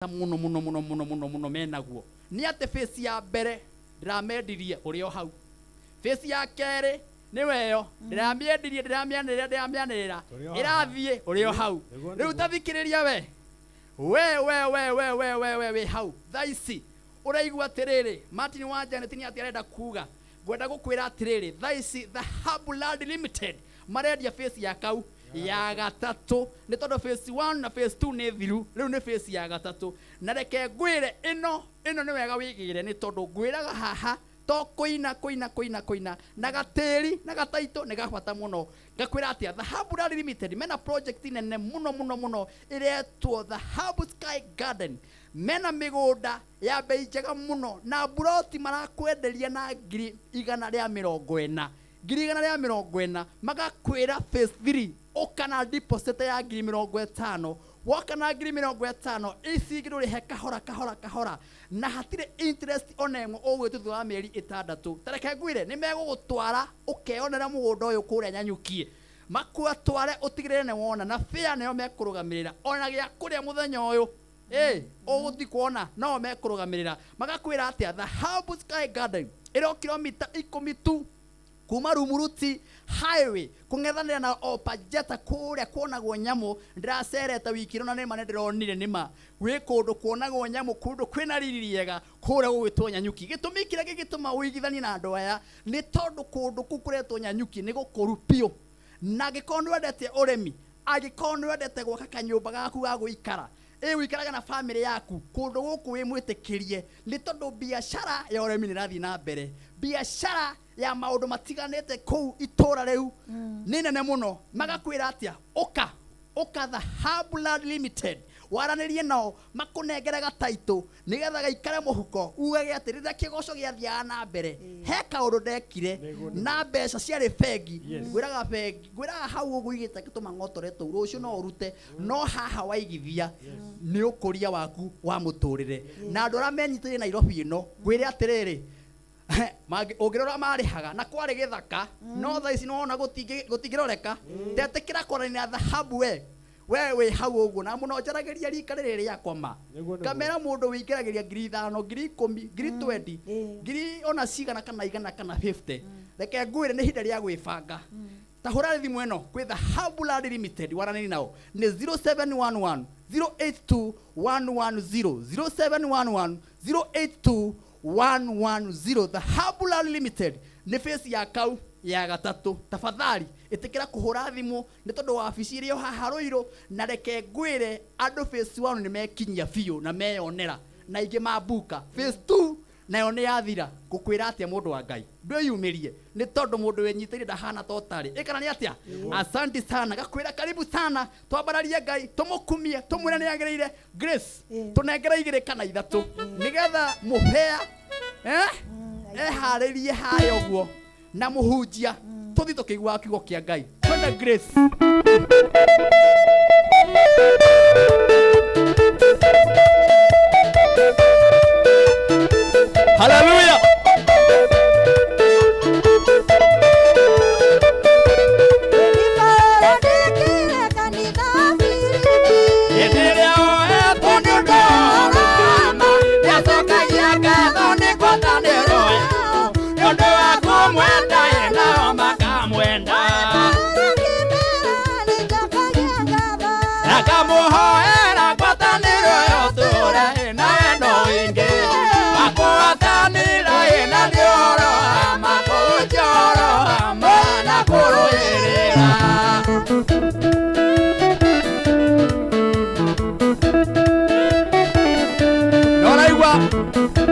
muno menaguo ni ate face ya mbere ndiramendirie urio hau, face ya kere ni weyo ndiramianirira irathie urio hau. Riu tathikiriria we hau thaici uraigua atiriri Martin Wanjanet ni ati arenda kuga gwenda gukwira atiriri thaici the Blood Limited marendia face ya kau ya gatatu ni tondu phase 1 na phase 2 ni thiru. Riu ni phase ya gatatu na reke ngwire ino ni wega wigire ni tondu ngwiraga haha to kuina na gatiri na gataito ni gabata muno ngakwira atia the Blood Limited mena project nene muno iretwo the Sky Garden. Mena migunda ya bei njega muno na buroti marakwenderia na 140 140 magakwira phase 3 okana deposit ya 50,000 wakana 50,000 isigiro rihe kahora na hatire interest onemwe ogwetuthu wa mieri 6 tareke ngwire ni megugutwara ukeonera mugunda uyu kuria Nyanyukie makwatware utigirire ne wona na fair nayo mekurugamirira ona gya kuria muthenya uyu uguthi kuona no mekurugamirira magakwira atia the Sky Garden iro kilomita 10 tu kuma Rumuruti highway kungethanira na Opajeta kuria kuonagwo nyamu ndiracereta wikiro na nima ndironire nima wi kundu kuonagwo nyamu kundu kwina riri yega kuria gugwitwo Nyanyuki. Gitumi kira gigituma uigithani na andu aya ni tondu kundu kukuretwo Nyanyuki ni gukuru pio na gikondu wendete uremi agikondu wendete gwaka kanyumba gaku ga guikara wikaraga na family yaku kundu guku wi mwitikirie ni tondu biashara ya uremi nirathi na mbere, biashara ya maundu matiganete kuu itora riu ni nene muno. Magakwira atia uka the Blood Limited waranirie nao makunengere gataito nigetha gaikare muhuko ugage ati rira kigoco giathia na mbere he kaundu ndekire na mbeca ciari bengi gwiraga bengi gwiraga hau ugu igite gituma ngotoreto rucio no urute no haha waigithia ni ukuria waku wa muturire na andu ara menyitire Nairobi ino gwire atiriri ungirora marihaga na kwari githaka no thaici no ona gutingiroreka tetikira korania thahabu we hau uguo na muno njarageria rikarire yakwa ma kamera mundu wingiragiria 5,000 10,000 20 ngiri ona cigana kana 50 reke ngwire ni hinda ria gwibanga tahura thimu eno kwi the Blood Limited waranini nao ni 0711 082 110 0711 082 110 the Blood Limited ni face ya kau ya gatatu. Tafadhali itikira kuhura thimu ni tondu wa afisi rio haha Ruiru na reke ngwire andu phase 1 ni mekinyia biu na meyonera na ingi mabuka phase 2 nayo ni yathira gukwira atia mundu wa Ngai ndwiyumirie ni tondu mundu wenyitire ndahana totari ikana ni atia. Asante sana gakwira karibu sana twambararie Ngai tumukumie tumwire ni agereire grace tunengera 2 kana 3 nigetha muhea haririe hayo guo na muhunjia tuthi tukigwa kiugo kia Ngai twende grace. Hallelujah.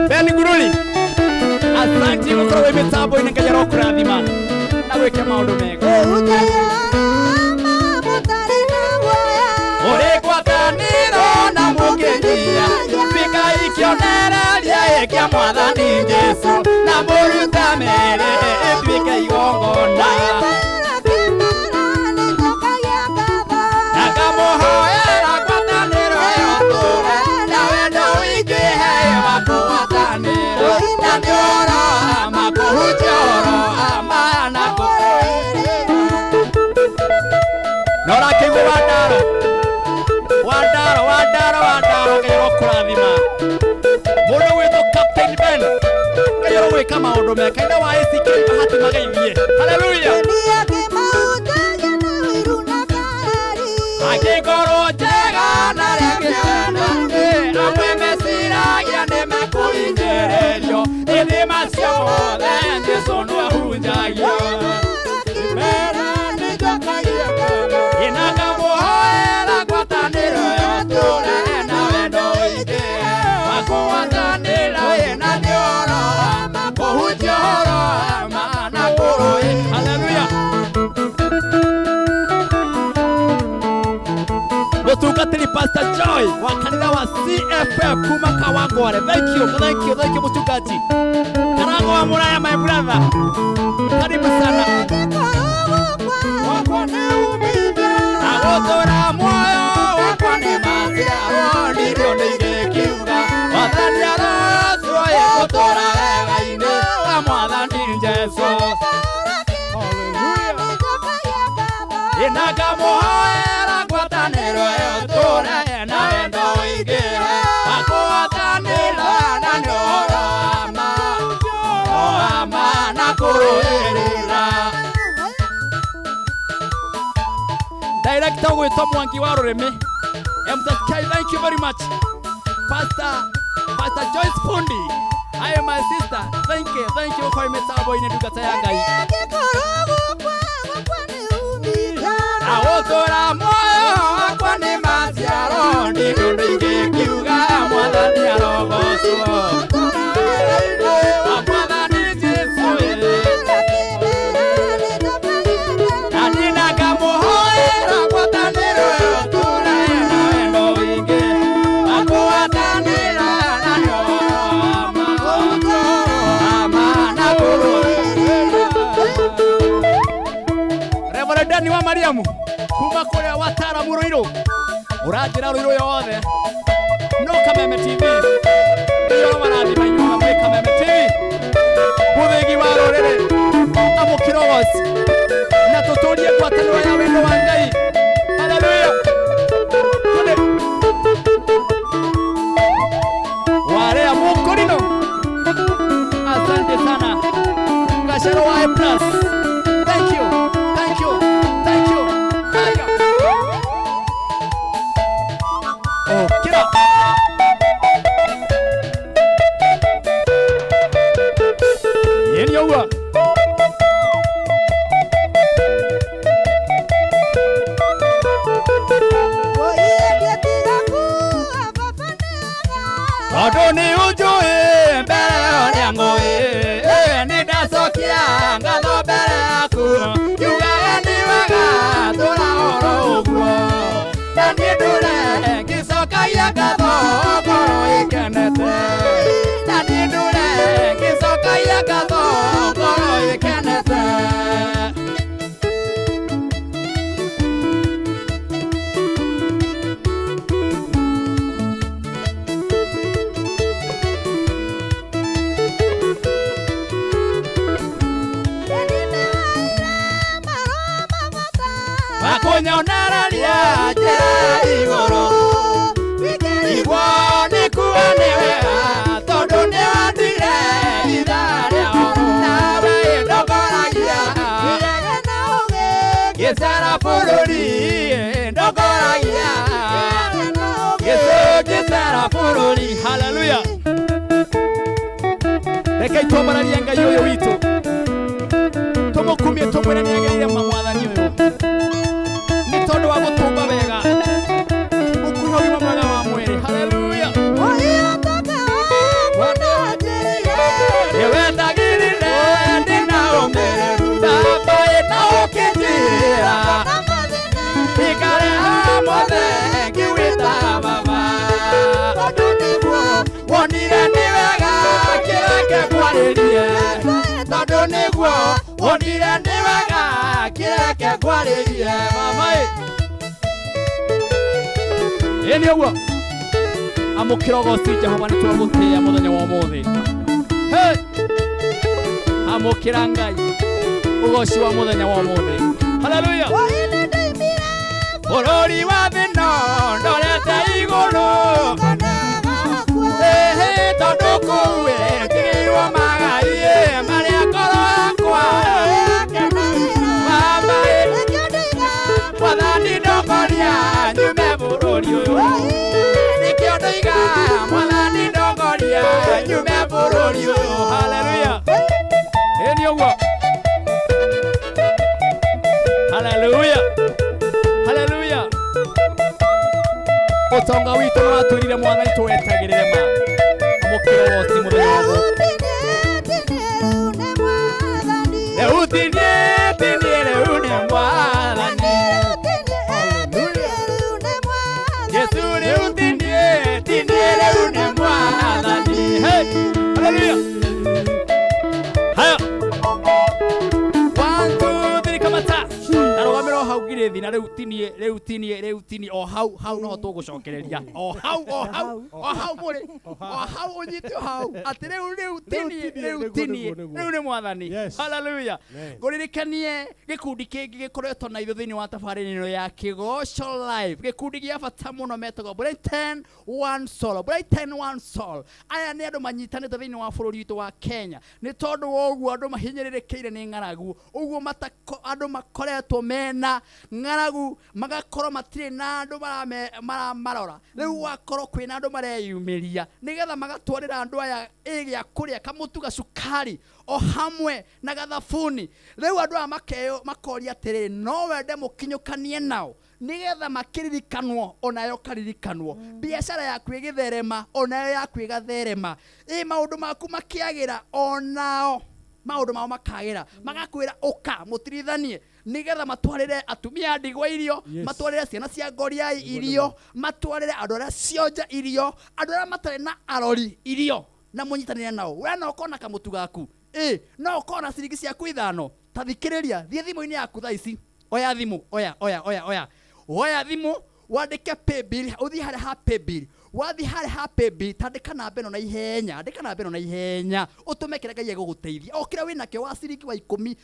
Beni Guruli asante kwa wewe mitambo inakajaro kurathima na weke maundu mega ore kwataniro na mugendia pika ikionereria ekia mwathani Jesu na muruta mere pika igongona Nora kigu wandaro gero kura maundu mekaine wa ACK bahati magaithie. Hallelujah. Akigoro njega na regena amwe mesiragia ni makuingererio ithi macio mothe Jesu no ahunjagia inaga muhoera gwataniro yoture na wendo wike wakwatanira ina nioro kuhunjoro mana kurui. Hallelujah. Mutungatiri Pastor Joy wa kanitha wa CFF kuma Kawangware. Thank you mutungaji. Karango wa Muraya my brother. Karibu sana. Wako ni umija agotora moyo wako ni maziaro ndio ningekiuga wathani araswa yegotora wega ine amwathani Jesu. Hallelujah. Inaga muhoera gwataniro yoture na wendo wike wakwatanira na nioro ama na kuruirira. Director gwitwa Mwangi wa Rurimi MTK, thank you very much. Pastor Joyce Fundi, I am my sister. Thank you for metabo ine dugata ya Ngai. Awotora moyo wakwa ni maziaro ndio ningekiuga mwathani arogocwo mwathani Jesu aninaga muhoera gwataniro yoture na wendo wingi wakwatanira na ama na kuruirira. Reverend Dani wa Mariamu kuma kuria Watara Muruiro urajira Ruiro yothe no Kameme TV iyo marathi mainyo mwe Kameme TV muthigi wa rurire amukirogoci na tuturie gwataniro ya wendo wa Ngai. Hallelujah. Warea mukorino asante sana Gashero wa A+. Thank you. Oh, get up. Yenyowa. Adoni ujue mbele yangu nidasokia ngalo mbele yako yuga ni waga turaoro uguo na nidure gisoka yagatho ngoro ikenete na nidure gisoka yagatho ngoro ikenete. Wakunyoneraria njira iguru igwo nikuanewea tondu niwandire ithaa ria oro nawe ndogoragia gicera bururi ndogoragia gicera bururi. Hallelujah. Rekei twambararie Ngai uyu witu tumukumie tumwire niagirire mwathani uyu ni tondu wa gutumba wega ukuhe ũgima mwega wa mwĩrĩ. Hallelujah. Niwendagirire ndina ũmĩrĩru ndambaye na ũkĩnjĩra ikare hamothe ngĩwĩta baba wonire nĩ wega kĩreke kwarĩrie tondu niguo wonire nĩ wega kĩreke kwarĩrie baba. Ĩni ũguo amũkĩrogoci Jehova nĩ twamũtĩĩa mũthenya wa ũmũthĩ. Amũkĩra Ngai ũgoci wa mũthenya wa ũmũthĩ. Hallelujah. Bũrũri wa thĩ no ndorete igũrũ tondu kũu ĩkĩrĩirwo magai tũratwĩrire mwathani tũwetagĩrĩre ma amũkĩre woci mũthenya wa gũkũ rĩu tinie rĩu nĩ mwathani Yesu rĩu tinie rĩu nĩ mwathani hey haleluya haya 1 2 3 kamata narũgamĩra o hau ngirĩthi na rĩu tinie o hau no tũgũcokereria o hau mũrĩ o hau ũnyite o hau atĩ rĩu tinie rĩu nĩ mwathani haleluya ngũririkanie gĩkundi kĩngĩ gĩkoretwo na ithuĩ thĩinĩ wa tabarĩra ĩno ya Kĩgoco Live gĩkundi gĩa bata mũno metagwo Brighton One Soul aya nĩ andũ manyitanĩte thĩinĩ wa bũrũri witũ wa Kenya nĩ tondũ wa ũguo andũ mahinyĩrĩrĩkĩire nĩ ng'aragu ũguo andũ makoretwo mena ng'aragu magakorwo matirĩ na andũ marora rĩu wakorwo kwĩna andũ mareyumĩria nĩgetha magatwarĩra andũ aya gĩa kũrĩa kamũtu gacukari o hamwe na gathabuni rĩu andũ aya makoria atĩrĩrĩ no wende mũkinyũkanie nao nĩgetha makĩririkanwo onayo karirikanwo biacara yaku ĩgĩtherema onayo yaku ĩgatherema maũndũ maku makĩagĩra onao maũndũ mao makagĩra magakwĩra ũka mũtirithanie nĩgetha matwarĩre atumia ndigwa irio matwarĩre ciana cia ngoriai irio matwarĩre andũ arĩa cionja irio andũ arĩa matarĩ na arori irio na mũnyitanĩre nao we no ũkorwo na kamũtu gaku no ũkorwo na ciringi ciaku 5 ta thikĩrĩria thiĩ thimũ-inĩ yaku thaa ici oya thimũ oya thimũ wandĩke paybill ũthiĩ harĩa ha paybill wathi harĩa ha paybill tandĩka namba ĩno na ihenya ũtũme kĩrĩa Ngai egũgũteithia o kĩrĩa wĩnakĩo wa ciringi wa 10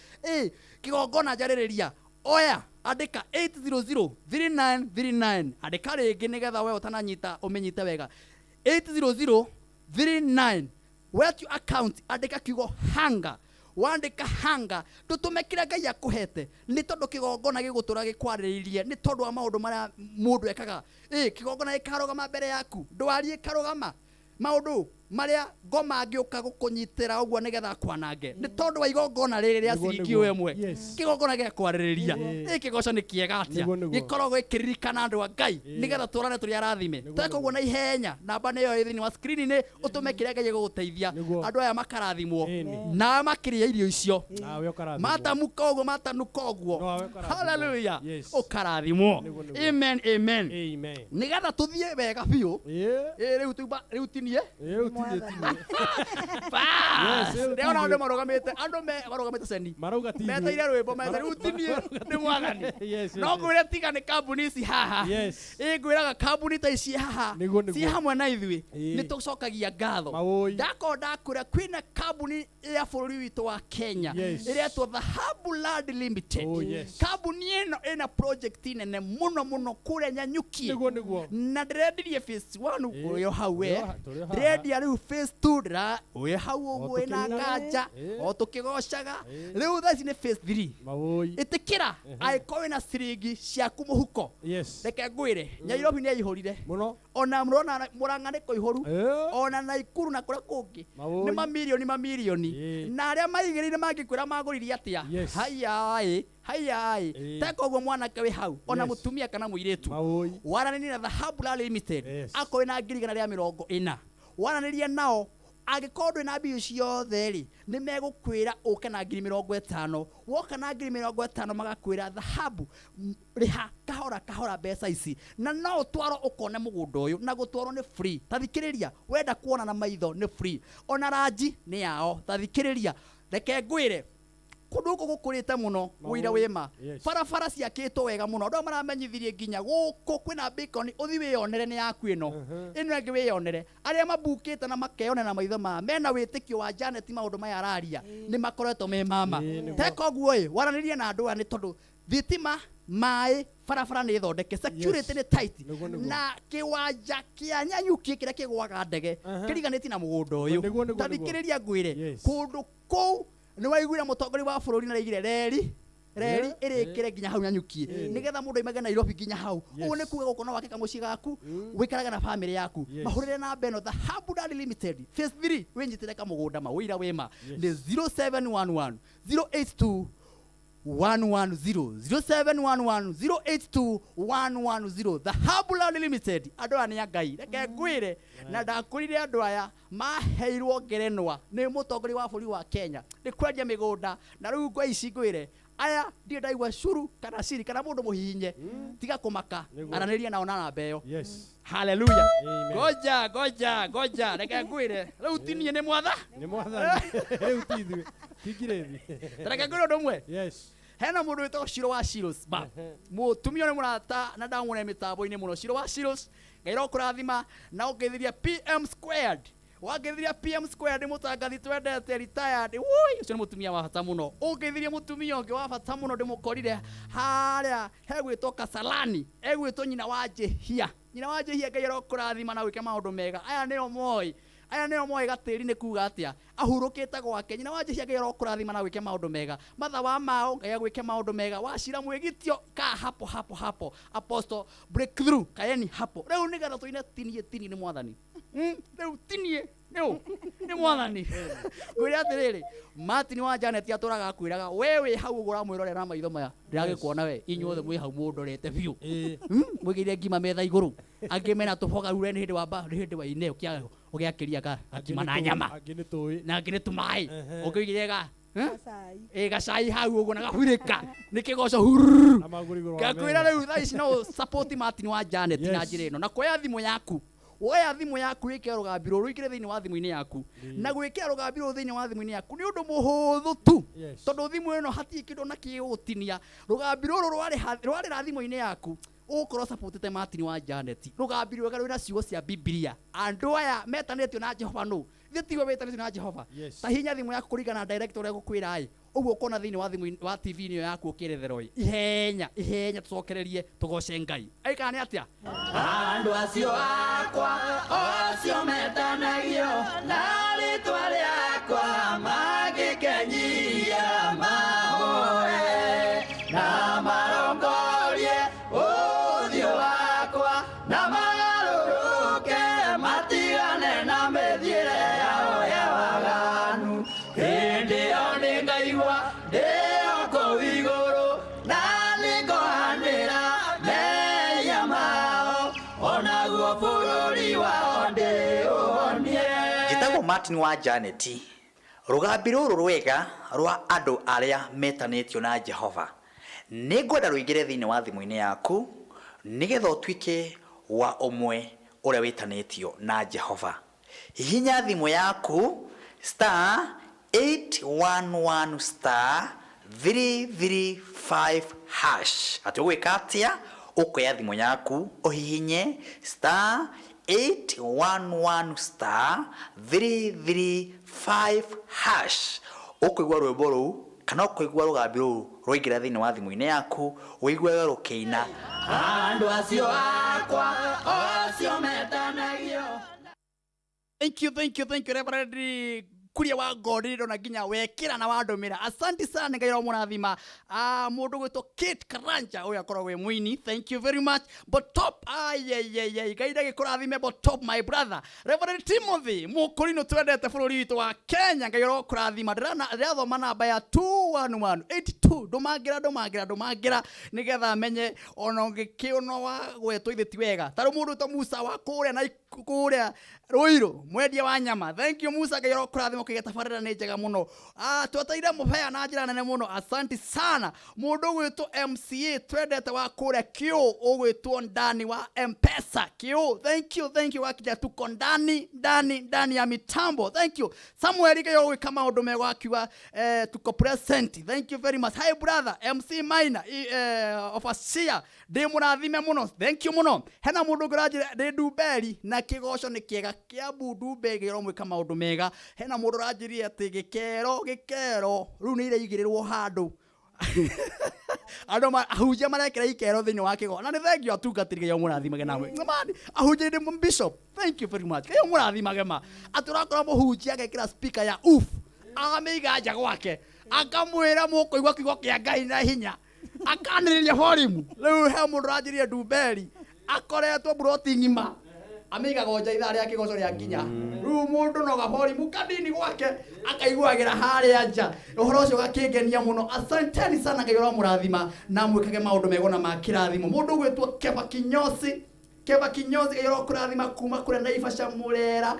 kĩgongona njarĩrĩria oya andĩka 8003939 andĩka rĩngĩ nĩgetha we ũtananyita ũmenyite wega 80039 wetu account andĩka kiugo hanga wandĩka hanga tũtũme kĩrĩa Ngai akũhete nĩ tondũ kĩgongona gĩgũtũra gĩkwarĩrĩirie nĩ tondũ wa maũndũ marĩa mũndũ ekaga kĩgongona gĩkarũgama mbere yaku ndwari ĩkarũgama maũndũ marĩa ngoma angĩũka gũkũnyitĩra ũguo nĩgetha kwanange nĩ tondũ wa igongona rĩrĩ rĩa ciringi ĩmwe kĩgongona gĩakwarĩrĩria kĩgoco nĩ kĩega atĩa gĩkoragwo gĩkĩririkana andũ a Ngai nĩgetha tũrane tũrĩa arathime tweka ũguo na ihenya namba nĩyo ĩ thĩinĩ wa screen-inĩ ũtũme kĩrĩa Ngai egũgũteithia andũ aya makarathimwo na makĩrĩa irio icio matamuka ũguo haleluya ũkarathimwo amen nĩgetha tũthiĩ wega biũ rĩu tinie Leo na ndo marogamete seni meteire rwimbo meteire utinie ni mwathani no ngwire tiga ni kambuni ici haha ngwiraga kambuni ta ici haha si hamwe na ithui ni tucokagia ngatho ndakwĩra kwĩna kambuni ya bũrũri witũ wa Kenya ĩretwo Dhahabu Land Limited kambuni ĩno ina project nene mũno kũrĩa Nyanyuki na ndĩrendirie phase 1 ũyo hau we ndĩrendia rĩu phase 2 ũyũ hau ũguo ĩna nganja o tũkĩgocaga rĩu thaa ici nĩ phase 3 ĩtĩkĩra angĩkorwo na ciringi ciaku mũhuko reke ngwĩre Nairobi nĩ aihũrire ona Mũrang'a nĩ kũihũru ona Naikuru na kũrĩa kũngĩ nĩ mamirioni na arĩa maigĩrĩire mangĩkwĩra magũririe atĩa hayai teka ũguo mwanake wĩ hau ona mũtumia kana mũirĩtu waranĩria na Dhahabu Land Limited akorwo na 140 waranĩria nao angĩkorwo ndwĩ na mbia ciothe rĩ nĩ megũkwĩra ũke na 50 woka na 50 magakwĩra Dhahabu rĩha kahora mbeca ici na no ũtwarwo ũkone mũgũnda ũyũ na gũtwarwo nĩ free tathikĩrĩria wenda kuona na maitho nĩ free ona ranji nĩ yao tathikĩrĩria reke ngwĩre kũndũ gũkũrĩte mũno wĩra wĩma barabara ciakĩtwo wega mũno andũ maramenyithirie nginya gũkũ kwĩna beacon ũthi wĩyonere nĩ yaku ĩno ĩngĩ wĩyonere arĩa mabukĩte na makeyonera na maitho ma mena wĩtĩkio wa Janet maũndũ maya araria nĩ makoretwo me mama teka ũguo waranĩrie na andũ aya nĩ tondũ thitima maĩ barabara nĩ thondeke security nĩ tight na kĩwanja kĩa Nyanyuki kĩrĩa kĩgwaga ndege kĩriganĩtie na mũgũnda ũyũ tathikĩrĩria ngwĩre kũndũ kũu nĩ waiguire mũtongoria wa bũrũri na raigire reri ĩrĩkĩre nginya hau Nyanyuki nĩgetha mũndũ aimage Nairobi nginya hau ũguo nĩ kuuga gũkorwo wakĩka mũciĩ gaku wĩikaraga na family yaku mahũrĩre na Beno Dhahabu Land Limited phase 3 wĩnyitĩre kamũgũnda ma wĩira wĩma nĩ 0711 082 110 0711 082 110 the Habula Limited andå aya nä a Ngai reke ngwire na ndakũrire andå aya maheirwo ngerenwa nĩ mũtongoria wa bũrũri wa Kenya nĩ kwendia mĩgũnda na rĩu ngwa ici ngwire aya ndirĩ ndaigua curu kana ciri kana mũndũ mũhihinye tiga kũmaka aranĩria nao na namba ĩyo. Hallelujah. Goja reke ngwire rĩu tinie nĩ mwatha rĩu tithuĩ tigirĩthi reke ngwire ũndũ ũmwe hena mũndũ wĩtagwo Shiro wa Shiros ba mũtumia nĩ mũrata na ndamwona mĩtambo-inĩ mũno. Shiro wa Shiros Ngai rokũrathima na ũngeithiria PM Squared wangeithiria PM Squared mũtangathi twendete retired ũcio nĩ mũtumia wa bata mũno. Ũngeithiria mũtumia ũngĩ wa bata mũno ndĩmũkorire harĩa hegwĩtwo Kasalani egwĩtwo nyina wa Jehia Ngai rokũrathima na gwĩke maũndũ mega. Aya nĩo moĩ gatĩri nĩ kuga atĩa ahurũkĩte gwake. Nyina wa Jehia Ngai rokũrathima na gwĩke maũndũ mega. Matha wa mao Ngai agwĩke maũndũ mega. Wacira mwĩgitio ka hapo Apostle Breakthrough kaeni hapo. Rĩu nĩgetha tũine tinie nĩ mwathani rĩu tinie nĩ mwathani ngwĩre atĩrĩrĩ Martin wa Janet atũraga akwĩraga we wĩ hau ũguo ũramwĩrorera na maitho maya ndĩragĩkuona we inyuothe mwĩ hau mũndorete biũ mwĩgĩire ngima metha igũrũ angĩ mena tũboga rure nĩ hĩndĩ wa ine ũgĩakĩria ngima na nyama na angĩ nĩ tũmaĩ ũkĩigire gacai hau ũguo na gahurĩka nĩ kĩgoco ngakwĩra rĩu thaa ici no support Martin wa Janet na njĩra ĩno na kuoya thimũ yaku woya thimũ yaku wĩkĩre rũgambi rũrũ rũikĩre thĩinĩ wa thimũ-inĩ yaku na gwĩkĩra rũgambi rũrũ thĩinĩ wa thimũ-inĩ yaku nĩ ũndũ mũhũthũ tu tondũ thimũ ĩno hatirĩ kĩndũ na kĩgũtinia. Rũgambi rũrũ rwarĩra thimũ-inĩ yaku ũgũkorwo supportete Martin wa Janet. Rũgambi rwega rwĩna ciugo cia Biblia. Andũ aya metanĩtio na Jehova nũ thĩtigwo metanĩtio na Jehova ta hinya thimũ yaku kũringana direct ũrĩa gũkwĩra ũguo ũkona thĩinĩ wa thimũ wa TV-inĩ ĩyo yaku ũkĩretherwo ihenya tũcokererie tũgoce Ngai. Aikana nĩ atĩa andũ acio akwa ocio metanagio na rĩtwa rĩakwa magĩkenyia mahoe na marongorie ũthiũ wakwa na magarũrũke matigane na mĩthiĩre yao ya waganu. Hĩndĩ ĩyo nĩngaigua ndĩo kũu igũrũ na nĩngũhanĩra mehia mao onaguo bũrũri wao ndĩũhonie. Njĩtagwo Martin wa Janet. Rũgambi rũrũ rwega rwa andũ arĩa metanĩtio na Jehova nĩngwenda rũingĩre thĩinĩ wa thimũ-inĩ yaku nĩgetha ũtuĩke wa ũmwe ũrĩa wĩtanĩtio na Jehova. Hihinya thimũ yaku *811 335#. Atĩ ũgwĩka atĩa ũkoya thimũ yaku ũhihinye *811 335#. Ũkũigua rwĩmbo rũu kana ũkũigua rũgambi rũu rũingĩra thĩinĩ wa thimũ-inĩ yaku ũiguaga rũkĩina andũ acio akwa ocio metanagio. Thank you Reverend kuria wa ngorĩrĩro na nginya wekĩra na wandũmĩra. Asante sana Ngai mũrathima. Mũndũ gwĩtwo Kate Karanja ũyũ akoragwo wĩ mũini. Thank you very much. But top Ngai ndagĩkũrathime but top my brother Reverend Timothy mũkũrinũ twendete bũrũri witũ wa Kenya. Ngai rokũrathima. Ndĩrathoma namba ya 21182 ndũmangĩra nĩgetha menye ona ũngĩkĩona wa gwetwo ithe ti wega. Tarĩ mũndũ ta Musa wa kũrĩa na kũrĩa Rũirũ mwendia wa nyama. Thank you Musa Ngai rokũrathima kũgĩa tabarĩra nĩ njega mũno. Tweteire mũbea na njĩra nene mũno. Asante sana. Mũndũ gwĩtwo MCA twendete wa kũrĩa Kĩũ ũgwĩtwo ndani wa M-Pesa Kĩũ. Thank you wakinya tuko ndani ya mitambo. Thank you Samuel Ngai ũgwĩka maũndũ mega akiuga tuko present. Thank you very much. Hi brother MC Maina of Asia ndĩmũrathime mũno. Thank you mũno. Hena mũndũ ũngĩranjĩra ndĩ Ndumberi na kĩgoco nĩ kĩega kĩa Ndumbe Ngai romwĩka maũndũ mega. Hena mũndũ ũranjĩria atĩ gĩkero rĩu nĩ ireigĩrĩrwo handũ andũ ahunjia marekĩra ikero thĩinĩ wa kĩgo na nĩ thengio atungatĩri Ngai mũrathimage nawe ahunjia ndĩ bishop. Thank you very much Ngai mũrathimage ma atũrakora mũhunjia agekĩra speaker ya agamĩiga nja gwake akamwĩra mũkũigua kiugo kĩa Ngai na hinya akanĩrĩria volume. Rĩu he mũndũ ũranjĩria Ndumberi akoretwo buroti ng'ima amiga goja itha ria kigoco ria nginya ru mundu no gabori mukadini gwake akaiguagira haria nja uhoro ucio gakingenia muno asanteni sana ngayora murathima na mwikage maundu megona ma kirathimo mundu gwitwa Keva Kinyozi ngayora kurathima kuma kure Naivasha Murera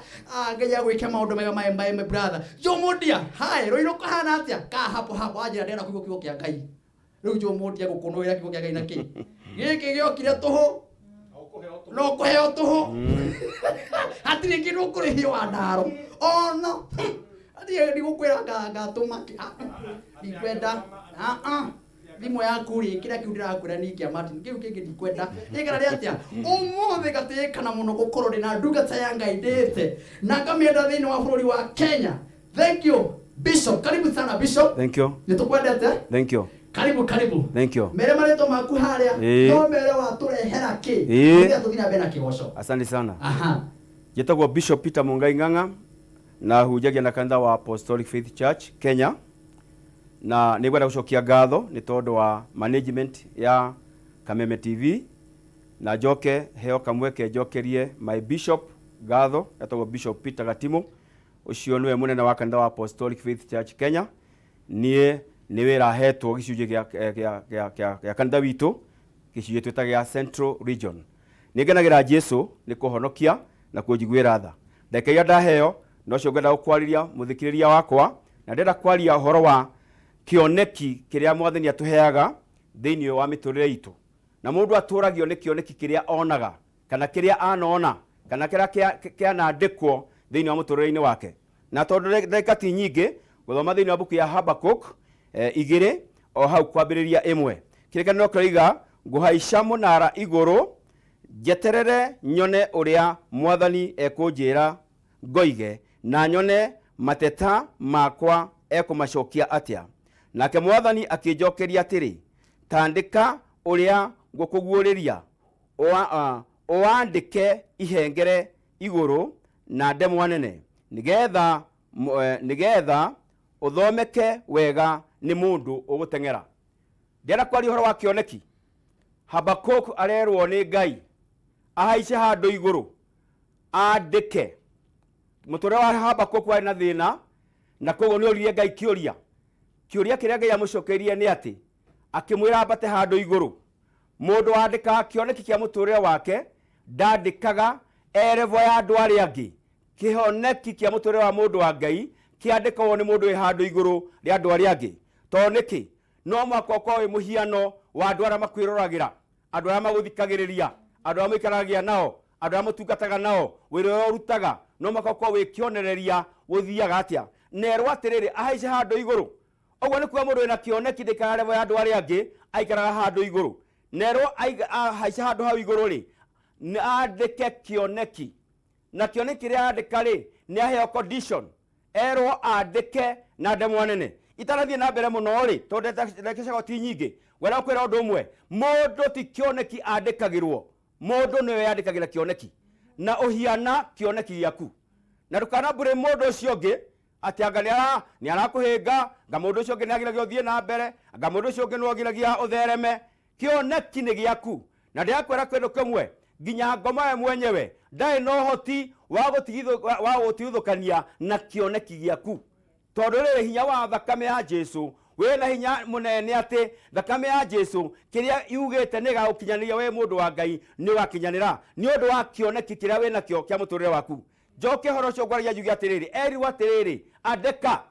ngaya gwike maundu mega my brother Jomodia hai roiro kahana atia ka hapo ajira ndera kuigo kigo kia Ngai riu Jomodia gukunoira kigo kia Ngai na ki giki giokire tuhu no kuheo tuhu hatiri kindu kurihio andaro no ati gukwira ngatumaki ndikwenda thimo yaku ri kira kiundira kwira nikia Martin kiu kingi ndikwenda ikara ri atia umuthi gatikana muno gukorwo ndina ndungata ya Ngai ndite na ngamienda thini wa bururi wa Kenya. Thank you Bishop, karibu sana Bishop. Thank you. Nitukwendete. Thank you. Karibu. Thank you. Mere mareto maku haria no mere wa turehera ki ndia tuthina bena kigoco. Asante sana. Aha. Jetagwo Bishop Peter Mungai Ng'ang'a na hujagia na kanitha wa Apostolic Faith Church Kenya, na nigwenda gucokia ngatho ni tondu wa management ya Kameme TV na njoke heo kamweke njokerie my bishop ngatho etagwo Bishop Peter Gatimo ucio niwe munene wa kanitha wa Apostolic Faith Church Kenya. Nie ni wira hetwo gicunje gya kanitha witu gicunje twita gya Central Region. Ningenagira Jesu ni kuhonokia na kunjiguira tha ndeke ya ndaheo no cio ngenda gukwariria muthikiriria wakwa na ndenda kwaria horo wa kioneki kiria mwathani atuheaga thiini wa miturire itu na mundu aturagio ni kioneki kiria onaga kana kiria anona kana kiria kianandikwo thiini wa muturire-ini wake. Na tondu ndeka ti nyingi guthoma thiini wa buku ya Habakuk 2 o hau kwambiriria 1 kirikaniro kiroiga nguhaica munara iguru jeterere nyone uria mwathani ekunjira ngoige na nyone mateta makwa ekumacokia atia. Nake mwathani akinjokeria atiri tandika uria ngukuguuriria oandike ihengere iguru na ndemwa nene nigetha uthomeke wega ni mundu ugutengera. Ndera kwari horo wa kioneki Habakuk arerwo ni Ngai ahaice handu iguru andike. Muture wa Habakuk wari na thina na koguo ni oririe Ngai kiuria kiria Ngai amucokerie ni ati akimwira ambate handu iguru. Mundu andika kioneki kia muturire wake ndandikaga erevo ya andu aria angi. Kihoneki kia muturire wa mundu wa Ngai kiandikwo ni mundu wi handu iguru ri andu aria angi. To niki no mwako kwa muhiano wa andu aria makwiroragira, andu aria maguthikagiriria, andu aria muikaragia nao, andu aria mutungataga nao, wira urutaga no mwako kwa wi kionereria guthiaga atia. Nerwo atiriri ahaice handu iguru. Ogwo ni kwa mundu ina kioneki ndikarevo ya andu aria angi aikaraga handu iguru. Nerwo ahaice handu hau iguru ri ni andike kioneki. Na kioneki ria andika ri ni aheo condition erwo andike na ndemwa nene. Itarathie na mbere muno ri tondu ndekeshaga ti nyingi wera kwira undu umwe mundu ti kioneki andikagirwo, mundu niwe yandikagira kioneki na uhiana kioneki giaku. Na ndukana mbure mundu ucio ungi ati anga ni arakuhinga nga mundu ucio ungi ni agiragia uthie na mbere nga mundu ucio ungi ni agiragia uthereme. Kioneki ni giaku na ndirakwira kwendu kumwe nginya ngoma mwenyewe ndai no hoti wa gutithukania na kioneki giaku. Tondu riri hinya wa thakame ya Jesu wena hinya munene ati thakame ya Jesu kiria yugite ni gagukinyaniria we mundu wa Ngai ni wakinyanira ni undu wa kioneki kiria wena kio kia muturire waku. Njoke horo cio ngwaria yugi atiriri eri atiriri andika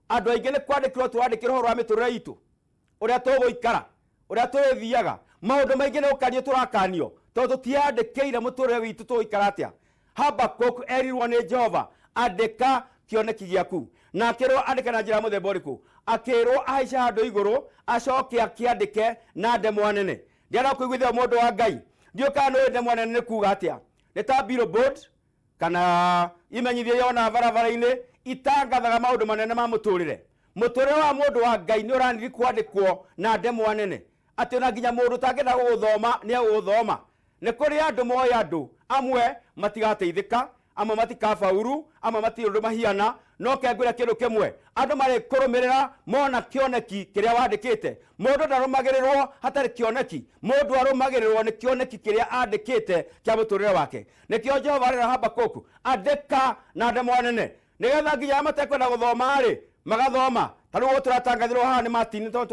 andu aingi ni kwandikirwo turandikirwo horo wa miturire itu uria tuguikara uria twithiaga maundu maingi ni ukanio turakanio tondu tiandikire muturire witu tuguikara atia. Habakuk erirwo ni Jehova andika kioneki giaku na akirwo andika na njira muthemba uriku. Akirwo ahaice handu iguru acoke akiandike na ndemwa nene. Ndiara kuiguithia mundu wa Ngai ndioka no ndemwa nene ni kuga atia. Ni ta billboard kana imenyithie yona barabara-ini itangathaga maundu manene ma muturire. Muturire wa mundu wa Ngai ni uraniri kwandikwo na ndemwa nene ati na nginya mundu tangenda guthoma ni aguthoma. Ni kuri andu moya andu amwe matigateithika, amwe matikabauru amwe mati undu mahiana no kengwira kindu kimwe andu mari kurumirira mona kioneki kiria wandikite mundu ndarumagirirwo hatari kioneki mundu arumagirirwo ni kioneki kiria andikite kia muturire wake nikio Jehova arira Habakuku andika na ndemwa nene nigetha nginya matekwenda guthoma ri magathoma tarugo turatangathirwo haha ni matini to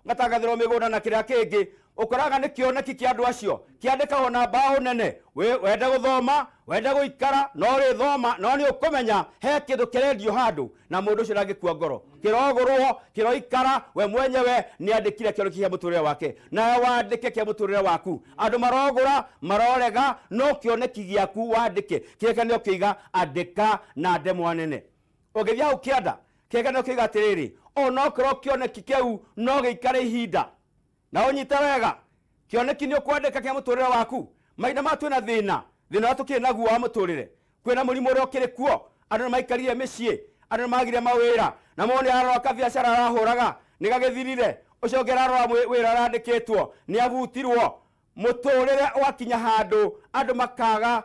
ngatangathirwo migunda na kiria kingi ukoraga ni kioneki kia andu acio kiandikagwo na mbaũ nene wende guthoma wende guikara no ri thoma no ni ukumenya he kindu kirendio handu na mundu ucio ndangikua ngoro kirogurwo kiroikara we mwenyewe ni andikire kioneki kia muturire wake na wandike kia muturire waku andu marogura marorega no kioneki giaku wandike kirekanio kiiga andika na ndemwa nene ugithia hau kianda kirekanio kiiga atiriri ono korwo kioneki kiu no giikare ihinda na unyite wega kioneki ni ukwandika kia muturire waku maina matu na thina tukiri naguo wa muturire kwina murimu uria ukiri kuo andu maikarire micii andu magire mawira na mone arora ka biashara arahuraga nigagithirire ucio ngerarora wira arandikitwo ni avutirwo muturire wakinya handu andu makaga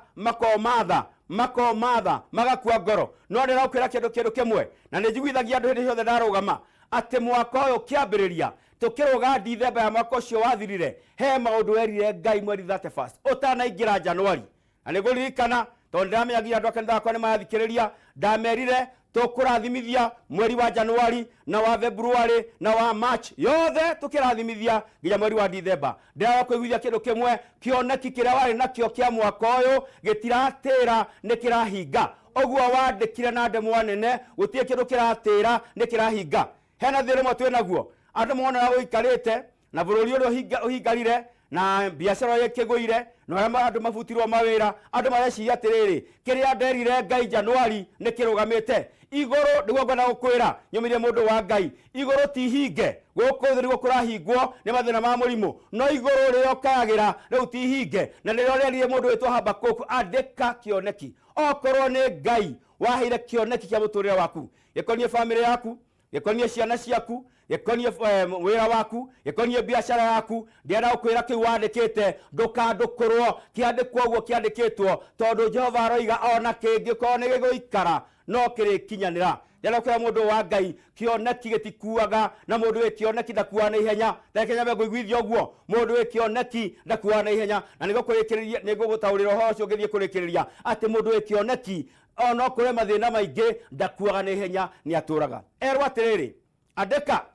makomatha magakua ngoro no ndirakwira kindu kimwe na ninjiguithagia andu hindi ciothe ndarugama ati mwaka uyu kiambiriria tukiruga Dithemba ya mwaka ucio wathirire he maundu werire Ngai mweri 31 utanaingira Januari na niguririkana tondu ndamenyagia andu akanitha akwa ni mathikiriria ndamerire tukurathimithia mweri wa Januari na wa February na wa March yothe tukirathimithia nginya mweri wa Dithemba ndiraga kwiguithia kindu kimwe kioneki kiria wari nakio kia mwaka uyu gitiratira ni kirahinga oguo wandikire na ndemwa nene gutie kindu kiratira ni kirahinga hena thire motwe naguo andu mona uikarite na bururi uria uhingarire na biashara yekiguire no andu mafutirwo mawira andu mareciria atiriri kiria nderire Ngai Januari ni kirugamite iguru niguo ngwenda gukwira nyumire mundu wa Ngai iguru ti hinge guku thiri gukurahingwo ni mathina ma murimu no iguru rio kagira riu ti hinge na nirio rerire mundu witwa Habakuku andika kioneki okorwo ni Ngai waheire kioneki kia muturire waku gikonie family yaku gikonie ciana ciaku gikonie wira waku gikonie biashara yaku ndienda gukwira kiu wandikite ndukandukurwo kiandikwo guo kiandikitwo tondu Jehova aroiga ona kingi ko ni giguikara no kirikinyanira ndienda gukwira mundu wa Ngai kioneki gitikuaga na mundu wi kioneki ndakuaga na ihenya ndakenya nguiguithia guo mundu wi kioneki ndakuaga na ihenya na nigukurikiria nigugutaurira ho cio ngithie kurikiriria ati mundu wi kioneki ono kure mathina maingi ndakuaga na ihenya ni aturaga erwa atiriri andika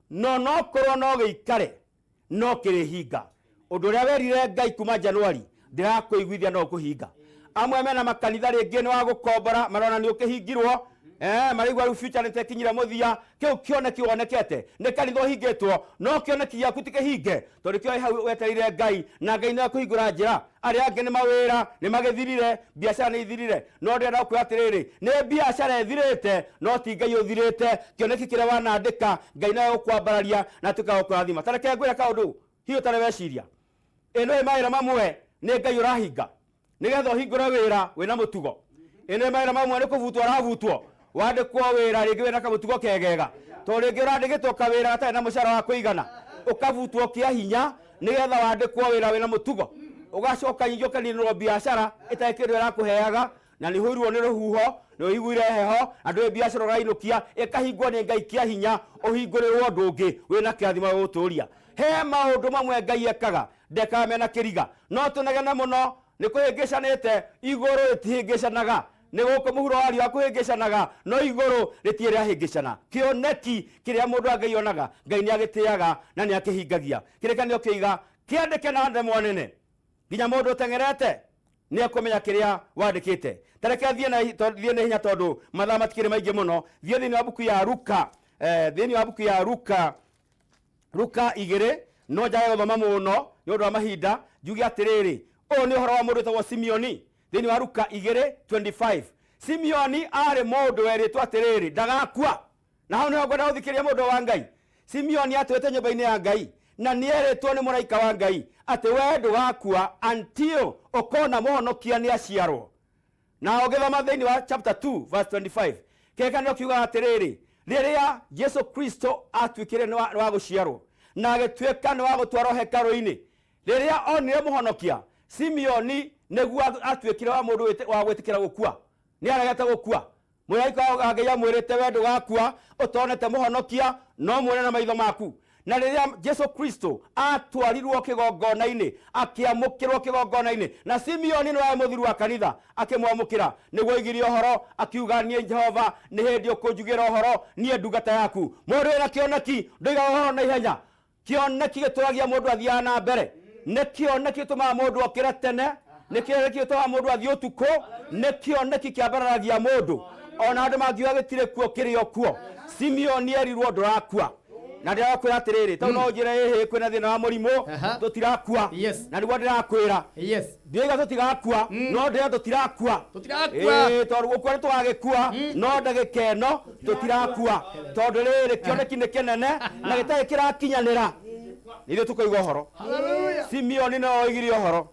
no korwo no giikare no kirihinga undu uria werire Ngai kuma Januari ndirakuiguithia no kuhinga amwe mena makanitha ringi ni wa gukombora marona ni ukihingirwo marigwa ru future nitekinyira muthia kiu kioneki wonekete ni kanitha uhingitwo no kioneki yaku tikihinge tondu kio hau weterire Ngai na Ngai na kuhingura njira ari angi ni mawira ni magithirire biashara ni ithirire no ndenda kwiatiriri ni biashara ithirite no ti Ngai uthirite kioneki kiria wanandika Ngai na gukwambararia na tukagukurathima tareke ngwira kaundu hiyo tareweciria eno maira mamwe ni Ngai urahinga nigetha uhingura wira wina mutugo eno maira mamwe ni kuvutwo aravutwo wandikwo wira ringi wina kamutugo kegega to ringi urandikitwo kawira gatari na mucara wa kuigana ukavutwo kia hinya nigetha wandikwo wira wina mutugo ugacoka injoka ni no biashara itakirwe ra kuheaga na ni huirwo ni ruhuho no igwire heho andu biashara rainukia ikahingwo ni Ngai kia hinya uhingurirwo ndungi wina kirathima guturia he maundu mamwe Ngai ekaga ndeka mena kiriga no tunegena muno ni kuhingicanite iguru itihingicanaga ni guko muhuro wari wa kuhingicanaga no iguru ritiere ahingicana kioneki kiria mundu angionaga Ngai ni agitiaga na ni akihingagia kirekanio kiiga kiandike na ndemwa nene nginya mundu utengerete ni akumenya kiria wandikite tareke thie na hinya tondu mathaa matikire maingi muno thie thini wa buku ya Luka thini wa buku ya Luka 2 no njaga guthoma muno ni undu wa mahinda njuge atiriri o ni uhoro wa mundu wetagwo Simeoni thini wa Luka 2:25 Simeoni ari mundu weritwo atiriri ndagakua na hau ni ngwenda guthikiria mundu wa Ngai Simeoni atwete nyumba-ini ya Ngai na nieritwo ni muraika wa Ngai ati we ndugakua until ukona muhonokia ni aciarwo na ugithoma thini wa chapter 2:25 kekanio kiuga atiriri riria Yesu Kristo atwikire ni wa guciarwo na agitweka ni wa gutwarwo hekalu-ini riria onire muhonokia Simeoni neguo atuĩkire wa mũndũ wa gwĩtĩkĩra gũkua nĩ aregete gũkua mũraika wa Ngai amwĩrĩte we ndũgakua ũtonete mũhonokia no muone na maitho maku na rĩrĩa Jesu Kristo atwarirwo kĩgongona-inĩ akĩamũkĩrwo kĩgongona-inĩ na Simeoni nĩ wa mũthiru wa kanitha akĩmwamũkĩra nĩguo oigire ũhoro akiuga niĩ Jehova nĩ hĩndĩ ũkũnjugĩra ũhoro niĩ ndungata yaku mũndũ wĩna kĩoneki ndũigaga ũhoro na ihenya kĩoneki gĩtũragia mũndũ athiaga na mbere nĩ kĩoneki gĩtũmaga mũndũ okĩre tene nĩ kĩoneki gĩtũmaga mũndũ athiĩ ũtukũ nĩ kĩoneki kĩambararagia mũndũ ona andũ mangiuga gĩtirĩ kuo kĩrĩ o kuo Simeoni erirwo ndũrakua na ndĩrakwĩra atĩrĩrĩ tondũ no njĩre kwĩna thĩna wa mũrimũ tũtirakua na nĩguo ndĩrakwĩra ndĩiga tũtigakua no ndĩra tũtirakua tondũ gũkua nĩ tũgagĩkua no ndagĩka ĩno tũtirakua tondũ rĩrĩ kĩoneki nĩ kĩnene na gĩtarĩ kĩrakinyanĩra nĩthuĩ tũkoiga ũhoro Simeoni no oigire ũhoro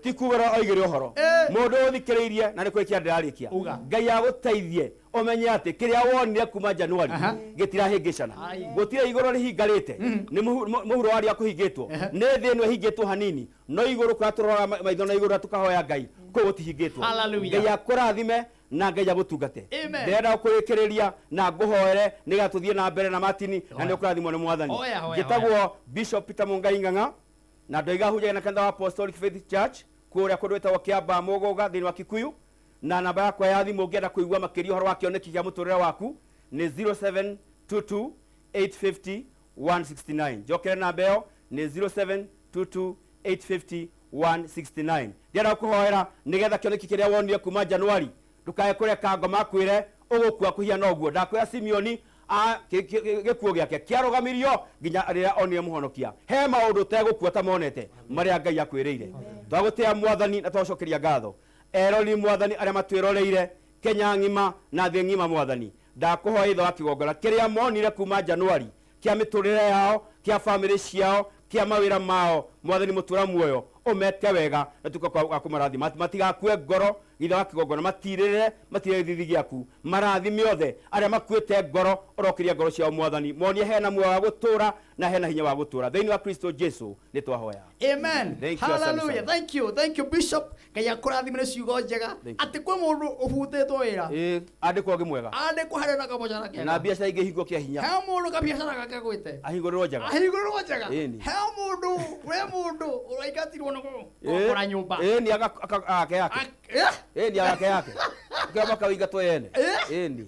ti kuga oigire ũhoro mũndũ ũthikĩrĩirie na nĩ kwĩkia ndĩrarĩkia Ngai agũteithie umenye atĩ kĩrĩa wonire kuma Januari gĩtirahĩngĩcana gũtirĩ igũrũ rĩhingarĩte nĩ mũhuro warĩa kũhingĩtwo nĩ thĩ ĩno ĩhingĩtwo hanini no igũrũ kũrĩa tũrora maitho na igũrũ tukahoya Ngai kũu gũtihingĩtwo Ngai akũrathime na Ngai agũtungate ndĩrenda gũkũrĩkĩrĩria na ngũhoere nĩgetha tũthiĩ na mbere na Martin na nĩ ũkũrathimwo nĩ Mwathani njĩtagwo Bishop Peter Mungai Ng'ang'a na ndoiga hunjagia na kanitha wa Apostolic Faith Church kũrĩa kũndũ gwĩtagwo Kĩamba Mũgũga thĩinĩ wa Kikuyu na namba yakwa ya thimũ ũngĩenda kũigua makĩria ũhoro wa kĩoneki kĩa mũtũrĩre waku nĩ 0722850169 njokere namba ĩyo nĩ 0722850169 ndĩrenda gũkũhoera nĩgetha kĩoneki kĩrĩa wonire kuma Januari ndũkae kũreka ngoma akwĩre ũgũkua kũhiana ũguo ndakwĩra Simeoni gĩkuũ gĩake kĩarũgamirio nginya rĩrĩa onire mũhonokia he maũndũ tegũkua ta monete marĩa Ngai akwĩrĩire twagũtĩa Mwathani na twacokeria ngatho erori Mwathani arĩa matwĩroreire Kenya ng'ima na thĩ ng'ima Mwathani ndakũhoya itho wa kĩgongona kĩrĩa monire kuma Januari kĩa mĩtũrĩre yao kĩa bamĩrĩ ciao kĩa mawĩra mao Mwathani mũtũra muoyo ũmeke wega na tukakũmarathima matigakue ngoro ithe wa kĩgongona matirĩre thithigi gĩaku marathime othe arĩa makuĩte ngoro ũrokĩria ngoro ciao Mwathani monie hena muoyo wa gũtũra na hena hinya wa gũtũra thĩinĩ wa Kristo Jesu nĩ twahoya amen hallelujah thank you Bishop Ngai akũrathime nĩ ciugo njega atĩ kwĩ mũndũ ũbutĩtwo wĩra andĩkwo ũngĩ mwega andĩkwo harĩ na kamũcara kega na biacara ingĩ hingo kĩa hinya he mũndũ kabiacara gake gwĩte ahingũrĩrwo njega he mũndũ we mũndũ ũraingatirwo nĩ gũkora nyũmba nĩ agake yake nĩ agake yake kĩamba kaũingatwo yene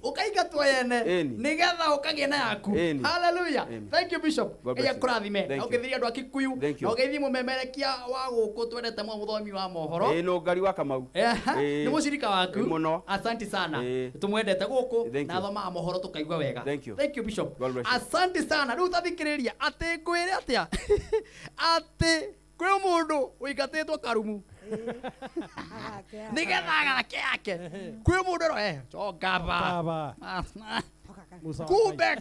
ũkaingatwo yene nĩgetha ũkagĩa na yaku hallelujah thank you Bishop Ngai akũrathime na ũgeithĩrie andũ a Kikuyu na ũgeithie mũmemerekia wa gũkũ twendete mũthomi wa mohoro no Ngari wa Kamau nĩ mũcirika waku mũno asante sana tũmwendete gũkũ na thomaga mohoro tũkaigua wega thank you Bishop asante sana rĩu tathikĩrĩria atĩ ngwĩre atĩa atĩ kwĩ mũndũ ũingatĩtwo karumu nĩgetha agake yake kwĩ mũndũ ro chongaba kumbe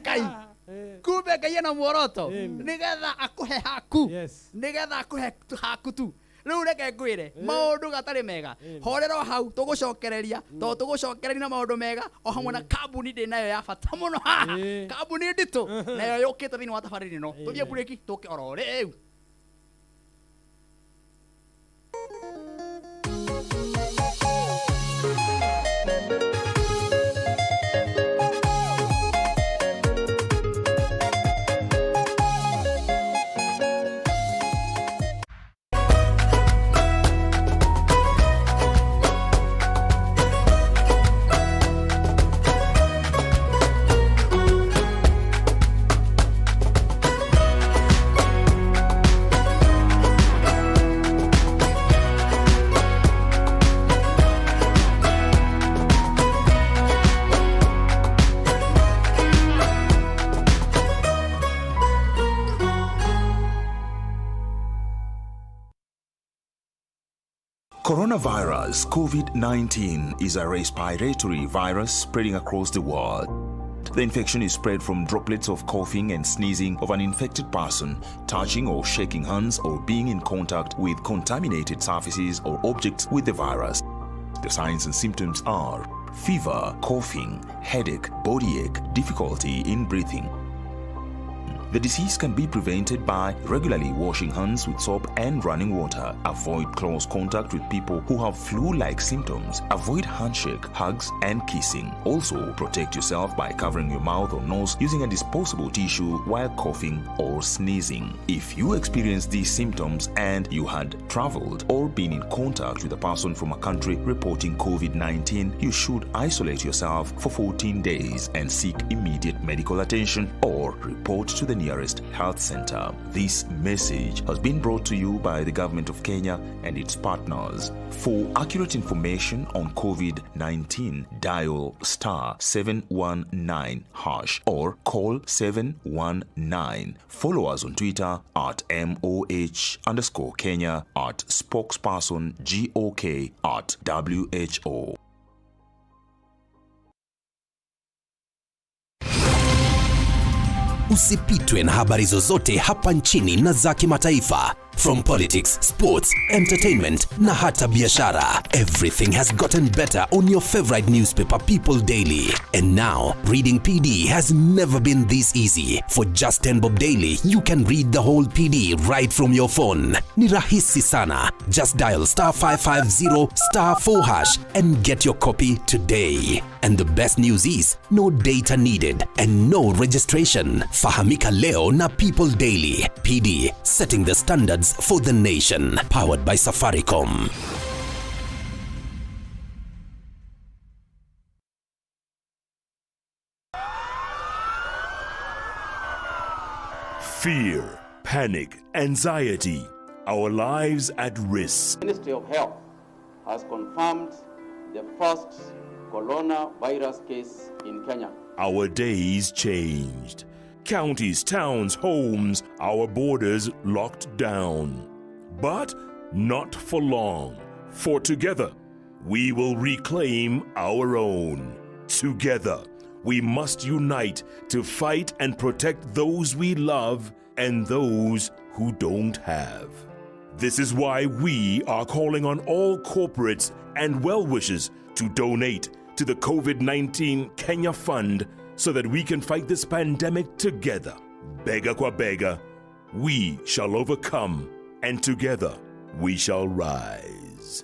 Ngai ena muoroto nĩgetha akũhe haku nĩgetha akũhe haku tu rĩu reke ngwĩre maũndũ gatarĩ mega horera o hau tũgũcokereria tondũ tũgũcokereria na maũndũ mega o hamwe na kambuni ndĩ nayo ya bata mũno haha kambuni nditũ nayo yũkĩte thĩinĩ wa tabarĩra ĩno tũthiĩ burĩki tũke oro rĩu Coronavirus COVID-19 is a respiratory virus spreading across the world. The infection is spread from droplets of coughing and sneezing of an infected person, touching or shaking hands or being in contact with contaminated surfaces or objects with the virus. The signs and symptoms are fever, coughing, headache, body ache, difficulty in breathing. The disease can be prevented by regularly washing hands with soap and running water. Avoid close contact with people who have flu-like symptoms. Avoid handshake, hugs, and kissing. Also, protect yourself by covering your mouth or nose using a disposable tissue while coughing or sneezing. If you experience these symptoms and you had traveled or been in contact with a person from a country reporting COVID-19, you should isolate yourself for 14 days and seek immediate medical attention or report to the nearest health center. This message has been brought to you by the Government of Kenya and its partners. For accurate information on COVID-19, dial *719# or call 719. Follow us on Twitter at MOH_Kenya, at spokesperson GOK, at WHO. Usipitwe na habari zozote hapa nchini na za kimataifa. From politics, sports, entertainment na hata biashara. Everything has gotten better on your favorite newspaper, People Daily. And now, reading PD has never been this easy. For just 10 bob daily, you can read the whole PD right from your phone. Ni rahisi sana. Just dial *550*4# and get your copy today. And the best news is, no data needed and no registration. Fahamika leo na People Daily. PD, setting the standards for the nation. Powered by Safaricom. Fear, panic, anxiety, our lives at risk. The Ministry of Health has confirmed the first coronavirus case in Kenya. Our days changed. Counties, towns, homes, our borders locked down. But not for long. For together, we will reclaim our own. Together, we must unite to fight and protect those we love and those who don't have. This is why we are calling on all corporates and well-wishers to donate to the COVID-19 Kenya Fund so that we can fight this pandemic together. Bega kwa bega, we shall overcome, and together we shall rise.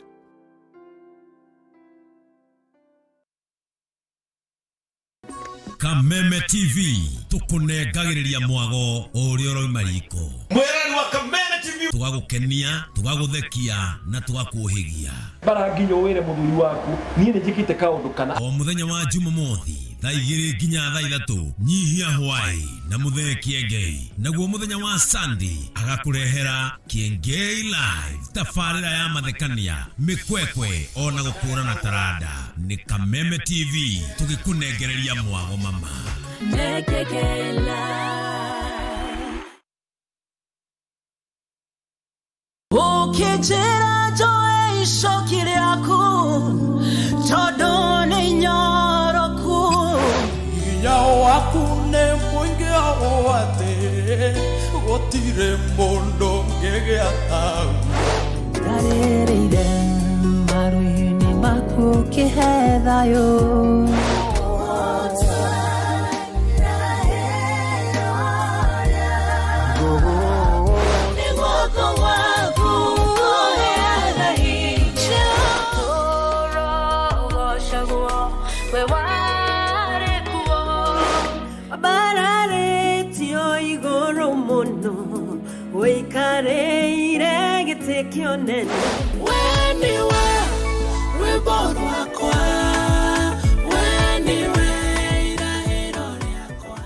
Kameme TV tukunengagiriria mwago uria roimariko mwirani wa Kameme TV tugagukenia tugaguthekia na tugakuhigia baranginyo wire muthuri waku nie ni njikite kaundu kana o muthenya wa Jumamothi thaa 2 nginya thaa 3 nyihia hwai na muthee Kiengei naguo muthenya wa Sunday agakurehera Kiengei live tafarira ya mathekania mikwekwe ona gukura na tarada ni Kameme TV tugikunengereria mwago mama Kiengei live ukijira joe ishokire aku todo ni nyoroku yao akune mwingi awate gotire mondo ngege atau karereire maruini maku kihethayo Wikareire gitekionene weniwe wiboro wakwa weniwe irahiro yakwa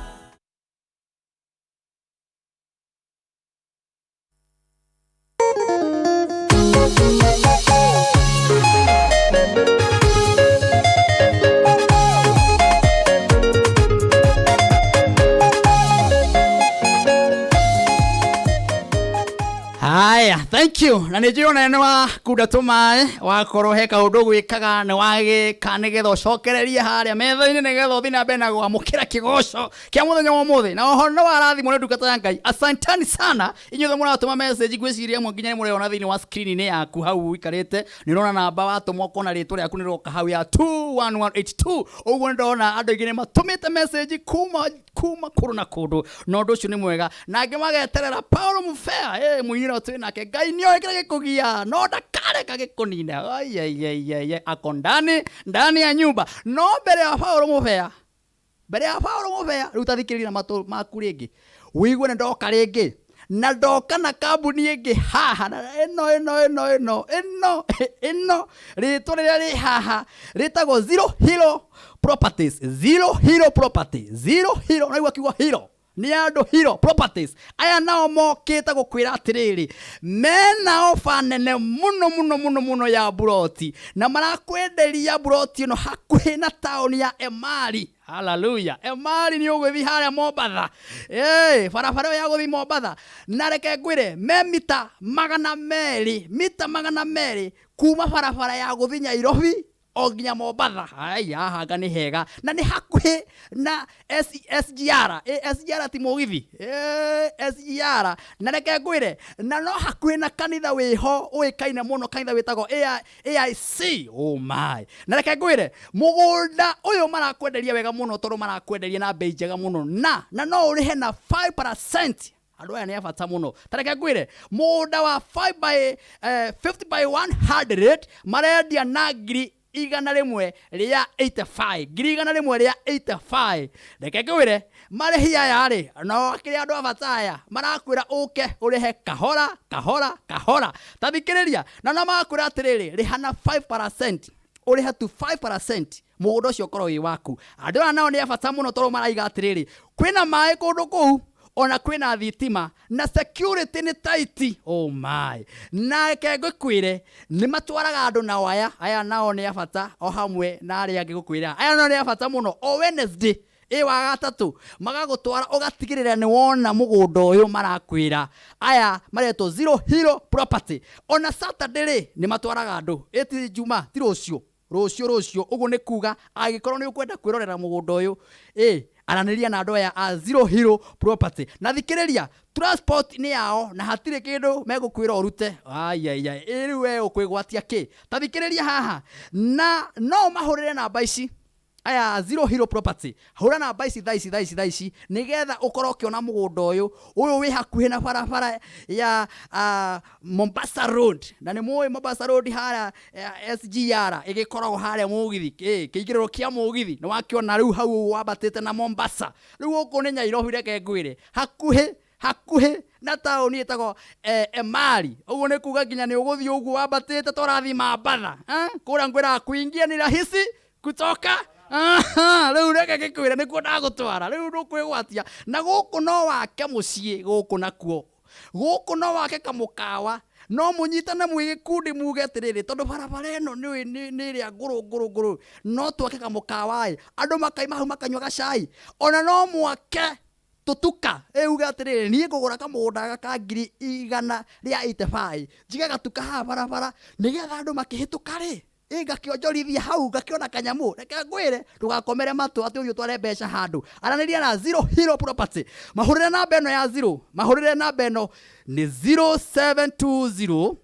Thank you. Na nijona ene wa kuda tumae wa korohe kaundu gwikaga ni wage kanegetho cokereria haria metha-ini nigetho thina bena gwa mukira kigoco kia muthenya wa muthi na oho no arathimo ni ndukata ya Ngai. Asanteni sana inyuothe muratuma message gwiciria mwe nginya ni muriona thiini wa screen ni yaku hau ikarite ni rona namba watumwo kona ritwa riaku ni roka hau ya 21182 uguo ndona andu ingine matumite message kuma kuru na kundu no ndu ucio ni mwega na angi mageterera Paulo Mufea munyira tu nake Ngai nio ikira gikugia no ndakare kagikunina ai ako ndani ya nyumba no mbere ya Paulo Mufea riu tathikirira matu maku ringi wigue na ndoka ringi na ndoka na kambuni ingi haha na ino ritwa riria ri haha ritagwo Zero Hero Properties naigua kiugo hero ni andu Hero Properties aya nao mokite gukwira atiriri mena ofa nene muno ya buroti na marakwenderia buroti no hakuhi na taoni ya Emali. Hallelujah. Emali ni uguthi haria Mombatha barabara ya guthi Mombatha na reke ngwire mita magana meri kuma barabara ya guthi Nairobi oginya Mombatha haha ni hega na ni hakuhi na SGR ti mugithi SGR na reke ngwire na no hakuhi na kanitha wiho uikaine muno kanitha witagwo AIC oh my na reke ngwire mugunda uyu marakwenderia wega muno toro marakwenderia na bei njega muno na no urihe na 5%. Andu aya ni abata muno tareke ngwire mugunda wa 50 by 100 marendia na ngiri igana rimwe ria 85 reke ngwire marihi aya ri no akiri andu abataya marakwira uke urihe kahora tathikiriria na makwira atiriri rihana 5% urihe tu 5% mugunda ucio korwo wi waku andu aya nao ni abata muno toro maraiga atiriri kwina mai kundu kuu ona kwina thitima na security ni tight oh my na kegwire ni matwaraga andu na waya aya nao ni abata o hamwe na ari angi gukwira aya nao ni abata muno o Wednesday wa gatatu magagutwara ugatigirira ni wona mugunda uyu marakwira aya mareto Zero Hero Property ona Saturday ni matwaraga andu eti juma ti rucio uguo ni kuga agikorwo ni ukwenda kwirorera mugunda uyu araniria na andu aya a Zero Hero Property na thikiriria transport ni yao na hatire kindu megukwira urute iri we ukwigwatia ki tathikiriria haha na no mahurire namba ici aya Zero Hero Property hura namba ici thaici nigetha ukorwo kiona mugunda uyu wi hakuhi na barabara ya Mombasa Road na ni muwi Mombasa Road hara SGR igikoragwo haria mugithi kiigiriro kia mugithi ni wakiona riu hau wabatite na Mombasa riu uku ni Nairobi reke ngwire hakuhi na taoni itago Emali uguo ni kuga nginya ni uguthi uguo wabatite torathi Mombatha kura ngwira kuingia ni rahisi kutoka riu reke gikwira nikuo ndagutwara riu ndukwigwatia na guku no wake mucii guku nakuo guku no wake kamukawa no munyitane mwigikundi muge atiriri tondu barabara ino ni ria nguru no twake kamukawa andu makaima hau makanywa gacai ona no mwake tutuka uga atiriri nie ngugura kamugunda gaka ngiri igana ria 85 njiga gatuka ha barabara nigetha andu makihituka ri ngakionjorithia hau ngakiona kanyamu reke ngwire ndugakomere matu ati uyu tware mbeca handu araniria na Zero Hero Property mahurire namba eno ya Zero mahurire namba eno ni 0720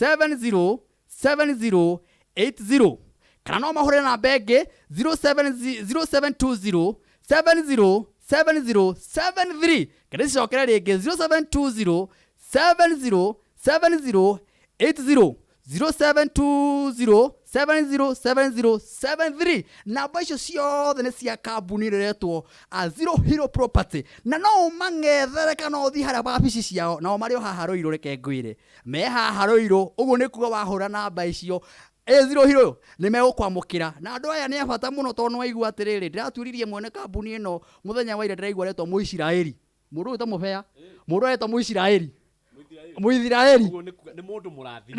707080 kana no mahurire namba ingi 0720 707073 kana cicokera ringi 0720 707080 0720707073 namba icio ciothe ni cia kambuni riretwo a Zero Hero Property na no mangethere kana uthi haria wabici ciao nao mari haha Ruiru reke ngwire me haha Ruiru uguo ni kuga wahura namba icio Zero Hero ni megukwamukira na andu aya ni abata muno tondu waigua atiriri ndiratwiririe mwene kambuni ino muthenya wa ira ndiraigua retwo Muisiraeli mundu uta Mufea mundu etwo Muisiraeli Muithiraeli Nĩ mũndũ mũrathi.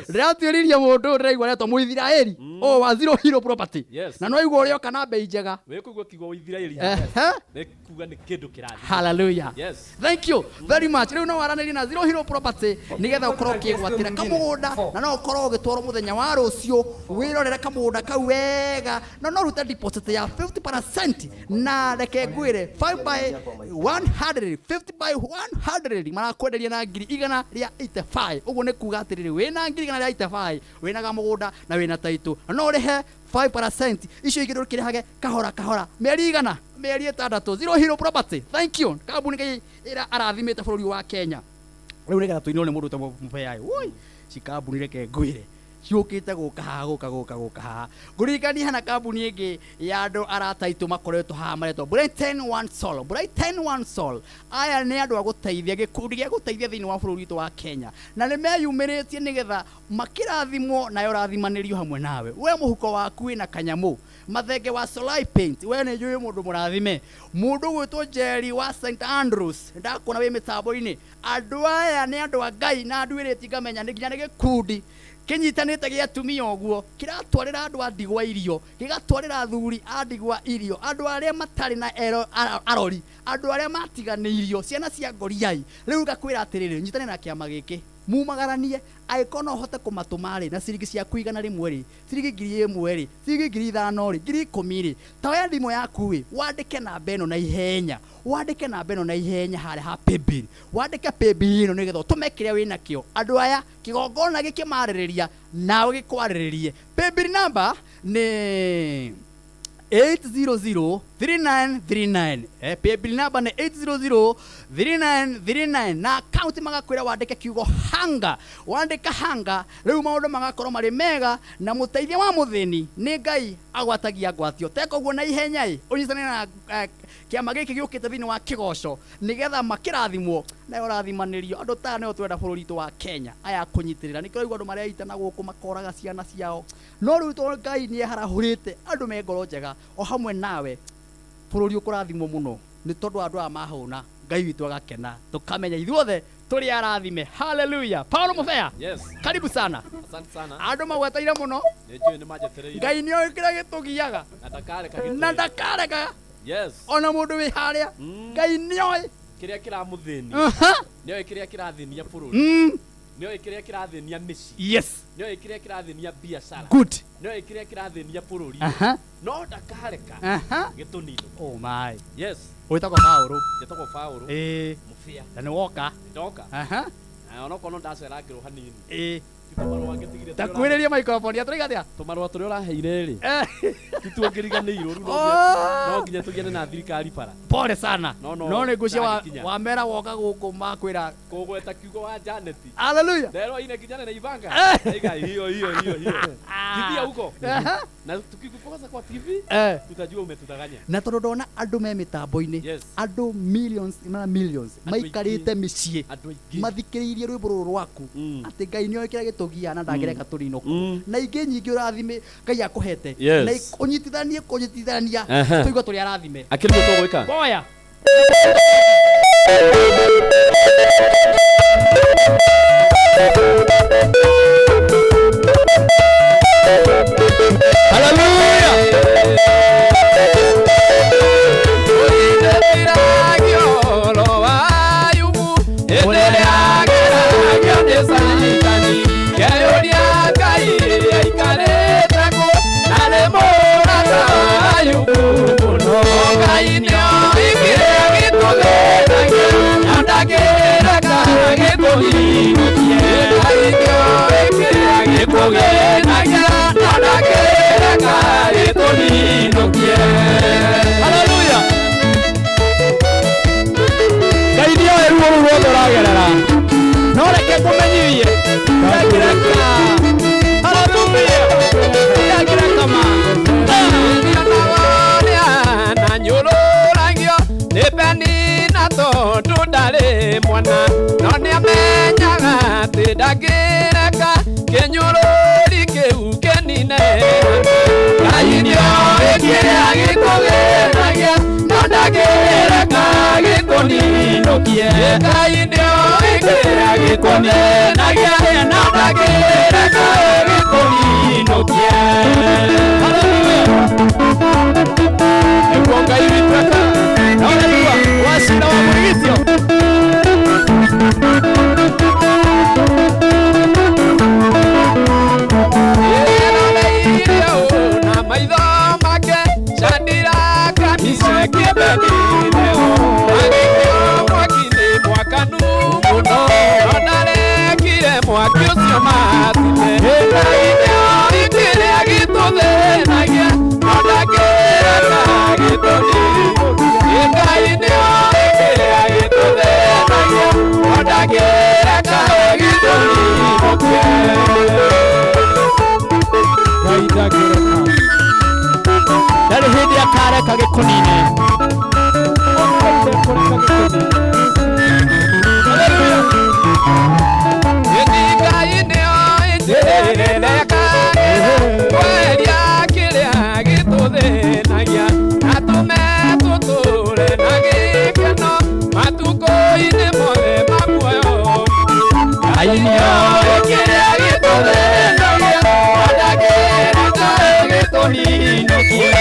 Ndĩratuĩririe mũndũ ndĩraigua rĩtwa Muithiraeli wa Zero Hero Property. Na no igua ũrĩa kana mbei njega. Wĩkũigua kiugo Muithiraeli. Nĩ kuga nĩ kĩndũ kĩrathi. Hallelujah. Thank you very much. Rĩu no waranĩrie na Zero Hero Property nĩgetha ũkorwo ũkĩgwatĩra kamũgũnda na no ũkorwo ũgĩtwarwo mũthenya wa rũciũ wĩrorere kamũgũnda kau wega na no rute deposit ya 50% na reke ngwĩre 5 by 100 50 by 100 marakwenderia na ngiri igana rĩa 85. Ũguo nĩ kuga atĩrĩrĩ wĩna ngiri igana rĩa 85 wĩna kamũgũnda na wĩna taitũ no ũrĩhe 5% icio igĩrĩ ũkĩrĩhage kahora kahora mĩeri igana mĩeri 6. Zero Hero Property. Thank you. Kambuni ĩrĩa arathimĩte bũrũri wa Kenya. Rĩu nĩgetha tũinwo nĩ mũndũ ta mũbea ũi cikambuni reke ngwĩre ciũkĩte gũka haha ngũririkania hana kambuni ĩngĩ ya andũ arataitũ makoretwo haha maretwo Brighton One Soul. Aya nĩ andũ a gũteithia gĩkundi gĩa gũteithia thĩinĩ wa bũrũri witũ wa Kenya na nĩ meyumĩrĩtie nĩgetha makĩrathimwo nayo rathimanĩrio hamwe nawe we mũhuko waku wĩna kanyamũ mathenge wa Solar Paint we nĩ njũĩ mũndũ mũrathime mũndũ gwĩtwo Jerry wa St Andrews ndakuona wĩ mĩtambo-inĩ. Andũ aya nĩ andũ a Ngai na nduĩrĩti ngamenya nĩ nginya nĩ gĩkundi kinyitanite gya tumia oguo kiratwarira andu a ndigwa irio gigatwarira athuri a ndigwa irio andu aria matari na arori andu aria matiganirio ciana cia ngoriai riu ngakwira atiriri nyitane na kiama giki mumagaranie aikono hote kumatumari na ciringi cia kuigana rimwe ri ciringi 1,000 ri ciringi 5,000 ri ciringi 10 ri tawe ndimo yaku wi wandike na beno na ihenya wandike na beno na ihenya hare ha paybill wandike paybill ino nigetho tumekire wina kio andu aya kigongona gikimaririria nawe gikwariririe paybill number ni 8003939 paybill number ni 8003939 na account magakwira wandike kiugo hanga wandika hanga riu maundu magakorwo mari mega na muteithia wa muthini ni Ngai agwatagia ngwatio teko guo na ihenya unyitane na kiama giki giukite thini wa kigoco nigetha makirathimwo na yorathimanirio andu ta ne twenda bururi tu wa Kenya aya kunyitirira nikio igwa andu maria itana guku makoraga ciana ciao no riu to Ngai ni harahurite andu me ngoro njega o hamwe nawe bururi ukurathimwo muno ni tondu andu a mahuna Ngai witu agakena tukamenya ithuothe turi arathime. Hallelujah. Paulo Mufea, karibu sana. Asante sana. Andu magwataire muno nijue ni majetereire Ngai ni okira gitugiaga na ndakareka ona mundu wi haria Ngai ni oi kiria kiramuthini ni oi kiria kirathinia bururi ni oi kiria kirathinia mici ni oi kiria kirathinia biashara ni oi kiria kirathinia bururi no ndakareka gitunino. Oh my witagwo Paulo Mufia na ni woka ndoka ona kono ndacera ngiro hanini takwiriria microphone aturigatia tumarwa turi uraheire ri tituongiriganirwo ru no nginya tugiane na thirikari bara. Pole sana no ni ngucia wa mera woka guku makwira kugweta kiugo wa Janet. Hallelujah. Ndero ine kijana na Ivanga iga hiyo kidia huko na tukikupoza kwa TV tutajua umetudanganya na tondu ndona andu me mitambo-ini andu millions maikarite micii mathikiriirie rwimbo ruru rwaku ati Ngai ni okira gitugia na ndagireka turinoku na ingi nyingi urathime Ngai akuhete na unyitithanie tuigwa turi arathime akirimo tugwika boya mwana no ni amenyaga tidagireka kenyururi kiu kenine Ngai nio ikiria gikugenagia no ndagireka gikunino inokie Ngai ndio ikiria gikunenagia na ndagireka gikuinokie Niguo Ngai witweka na ũraigua wacina wa mũrigitio na maitho make candira kanisa kĩbenileo agĩkĩo mwaki-inĩ mwakanu mũno no ndarekire mwaki ũcio matine Ngai nĩo ikĩrĩa gĩtũthĩnagia no ndangĩreka gĩtũniinũkie Ngai nĩo ikĩrĩa gĩtũthĩnagia no ndangĩreka gĩtũniinũkie Dari hindi akareka gikunine Ngai nĩo ĩnjĩrĩrĩreka kweria kĩrĩa gĩtũthĩnagia na tũme tũtũũre na gĩkeno matukũ-inĩ mothe ma muoyo Ngai nĩo ĩkĩrĩa gĩtũthĩnagia na ndangĩreka gĩtũniinũkie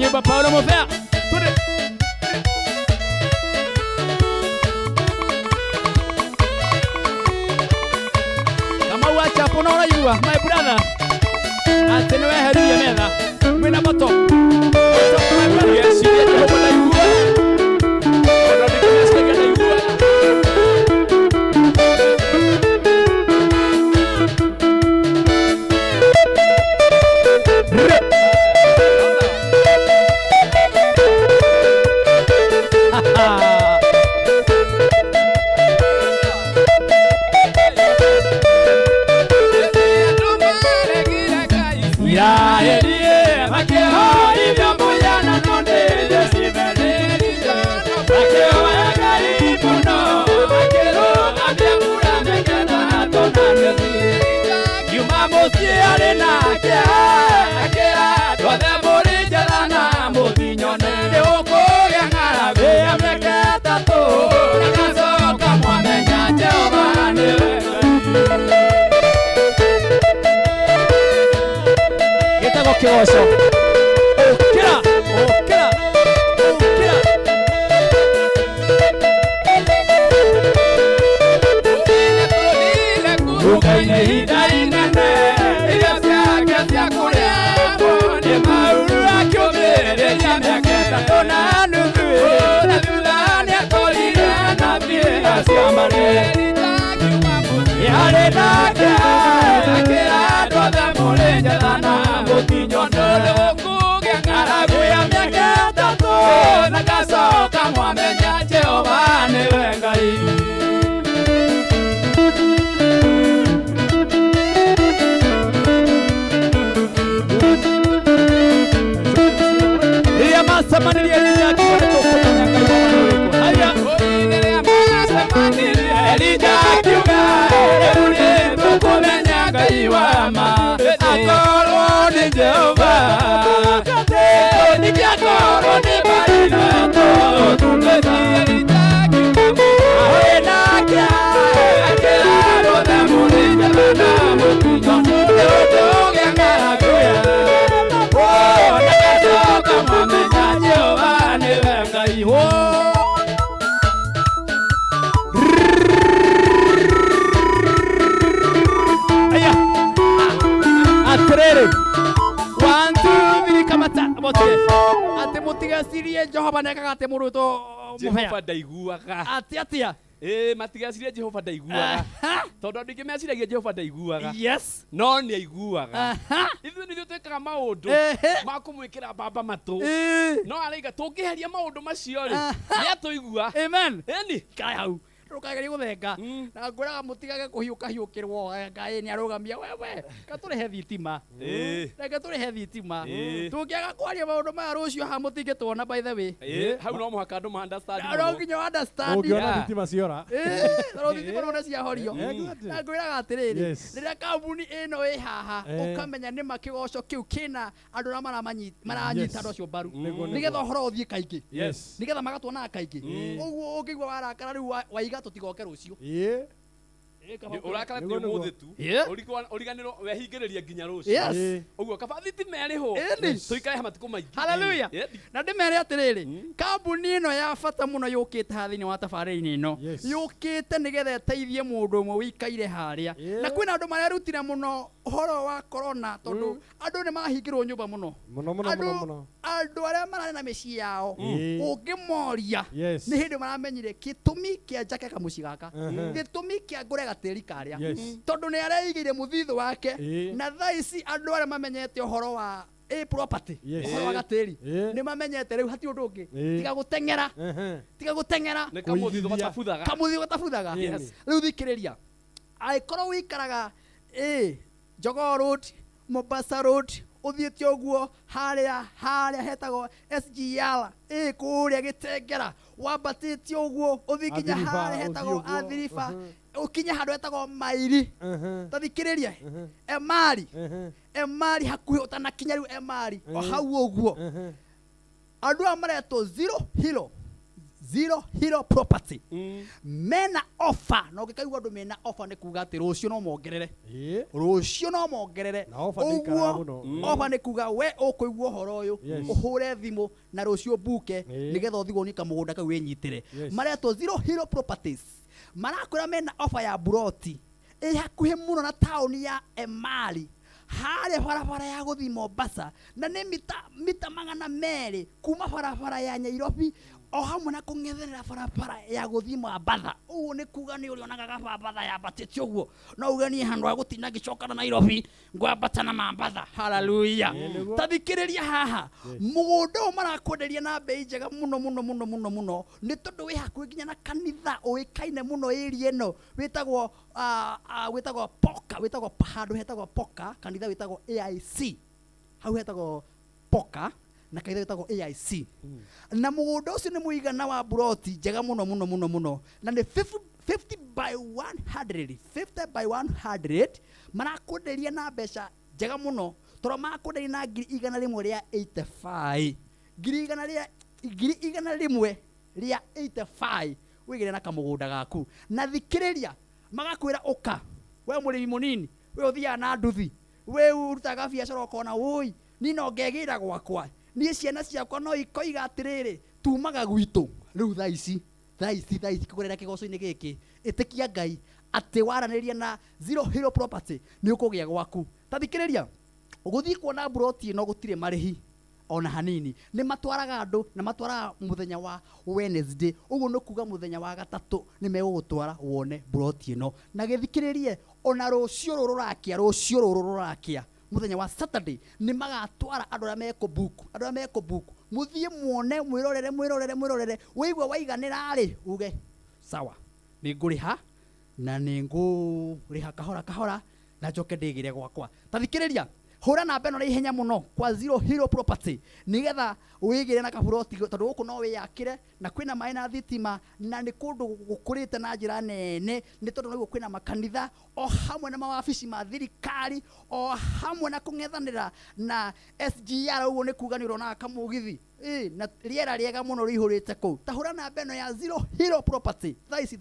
nyimbo Paulo Mofea. Kama uacha hapo na unajua my brother. Atenewe hadi ya meza. Mwina moto. My brother yes, yeye hapo na yua. Ndio nikisikia na yua. Oso. Okira, okira, okira. Ukaine hidainane, iliasiakia kulia, ni mauru akiobere ya miaketa tona nukue, na dulani akolile na pia siambare. Yare nake, akira doda mole jalana, botinyo ndolo kuge ngaragu ya miaketa to, na kaso kamwa menya Jehova ni wengai. Samani Elijah kiuga uli tukumenya gaiwama akoro ni Jehova ni akoro ni barina to tumeni aena kya akero da mulija na mutinyo to gangara kuya oh nakato kama menya Jehova ni wengai ho. Ate mutiga sirie Jehova nekagate muruto Jehova ndaiguaga atia matiga sirie Jehova ndaiguaga tondu ndingimeciragia Jehova ndaiguaga yes no ni aiguaga ithu nithu twikaga maundu ma kumwikira baba matu no araiga tungiheria maundu macio ri ni atuigua amen eni kai hau rukageri guthenga na nguraga mutigage kuhiukirwo ngai ni arugamia wewe katurihe thitima reke turihe thitima tungiaga kwaria maundu maya rucio ha mutingitwona by the way hau no muhaka andu ma understand no nginya understand ungiona thitima ciora no thitima no ciahorio na nguraga atiriri rira kambuni ino ĩ haha ukamenya ni makigoco kiu kina andu na maranyita ndo cio baru nigetha horo uthie kaingi nigetha magatuona kaingi uguo ungigwa warakara riu waiga tutigoke rucio urakara ti muthi tu uriganirwo wehingiriria nginya rucio uguo kaba thitima iriho tuikae hamatuko maingi haleluya na ndimere atiriri kambuni ino ya bata muno yukite hathini wa tabarĩri-inĩ ino yukite nigetha teithie mundu umwe wikaire haria na kwina andu marerutire muno uhoro wa corona tondu andu ni mahingirwo nyumba muno andu aria marari na mĩciĩ yao ungimoria ni hindi maramenyire gĩtũmi kĩa njake kamuci gaka gĩtũmi kĩa ngũre gatĩri karĩa tondu ni areigire muthithu wake na thaa ici andu aria mamenyete uhoro wa property uhoro wa gatĩri ni mamenyete riu hati undu ungi tiga guteng'era ni kamuthithu gatafuthaga riu thikiriria aikorwo wikaraga Jogoo Road Mombasa Road uthiete uguo haria hetagwo SGR kuria Gitengera wambatite uguo uthikinya haria hetagwo Athirifa ukinya handu hetagwo Mairi tathikiriria Emari hakuhi utanakinya riu Emari o hau uguo andu amaretwo Zero Hero Property mena offer no ngikaigua andu mena offer ni kuga ati rucio no mongerere rucio no mongerere offer ni kuga we ukuigua horo uyu uhure thimu na rucio buke nigetha uthigwo ni kamugunda kau winyitire maretwo Zero Hero Properties marakwira mena offer ya buroti hakuhi muno na town ya Emali hare barabara ya guthi Mombasa na ni mita magana meri kuma barabara ya Nairobi o hamwe na kung'etherera barabara ya guthi Mombasa uguo ni kuga ni urionaga barabara ya batete uguo no uga ni handu ha gutina gicoka na Nairobi ngwambata na Mombasa haleluya tathikiriria haha mugunda marakwenderia na bei njega muno ni tondu wi hakuhi nginya na kanitha uikaine muno area eno witagwo handu hetagwo Poka kanitha witagwo AIC hau hetagwo Poka na kanitha witagwo AIC na mugunda ucio ni muigana wa buroti njega muno na ni 50 by 100 marakwenderia na mbeca njega muno toro makwenderia na 185 185 wigire na kamugunda gaku na thikiriria magakwira uka we murimi munini we uthia na nduthi we urutaga biacara ukona woi ni no ngegira gwakwa ni ciana ciakwa no ikoiga atiriri tumaga gwitu riu thaa ici kugurira kigoco-ini giki itikia Ngai ati waraniria na Zero Hero Property ni ukugia gwaku tathikiriria uguthii kuona buroti no gutire marihi ona hanini ni matwaraga andu na matwaraga muthenya wa Wednesday uguo no kuga muthenya wa gatatu ni megugutwara wone buroti ino na githikiririe ona rucio rurakia muthenya wa Saturday ni magatwara andu aria meko book muthie muone mwirorere weigwa waiganira ri uge sawa ni nguriha na ni nguriha kahora na njoke ndigire gwakwa tathikiriria hura na beno ihenya muno kwa Zero Hero Property nigetha wigire na kaburoti tondu guku no wiyakire na kwina mai na thitima na ni kundu gukurite na njira nene ni tondu no kwina makanitha o hamwe na mawabici ma thirikari o hamwe na kung'ethanira na SGR uguo ni kuga ni urona kamugithi na riera riega muno rihurite ku tahura na beno ya Zero Hero Property thaisi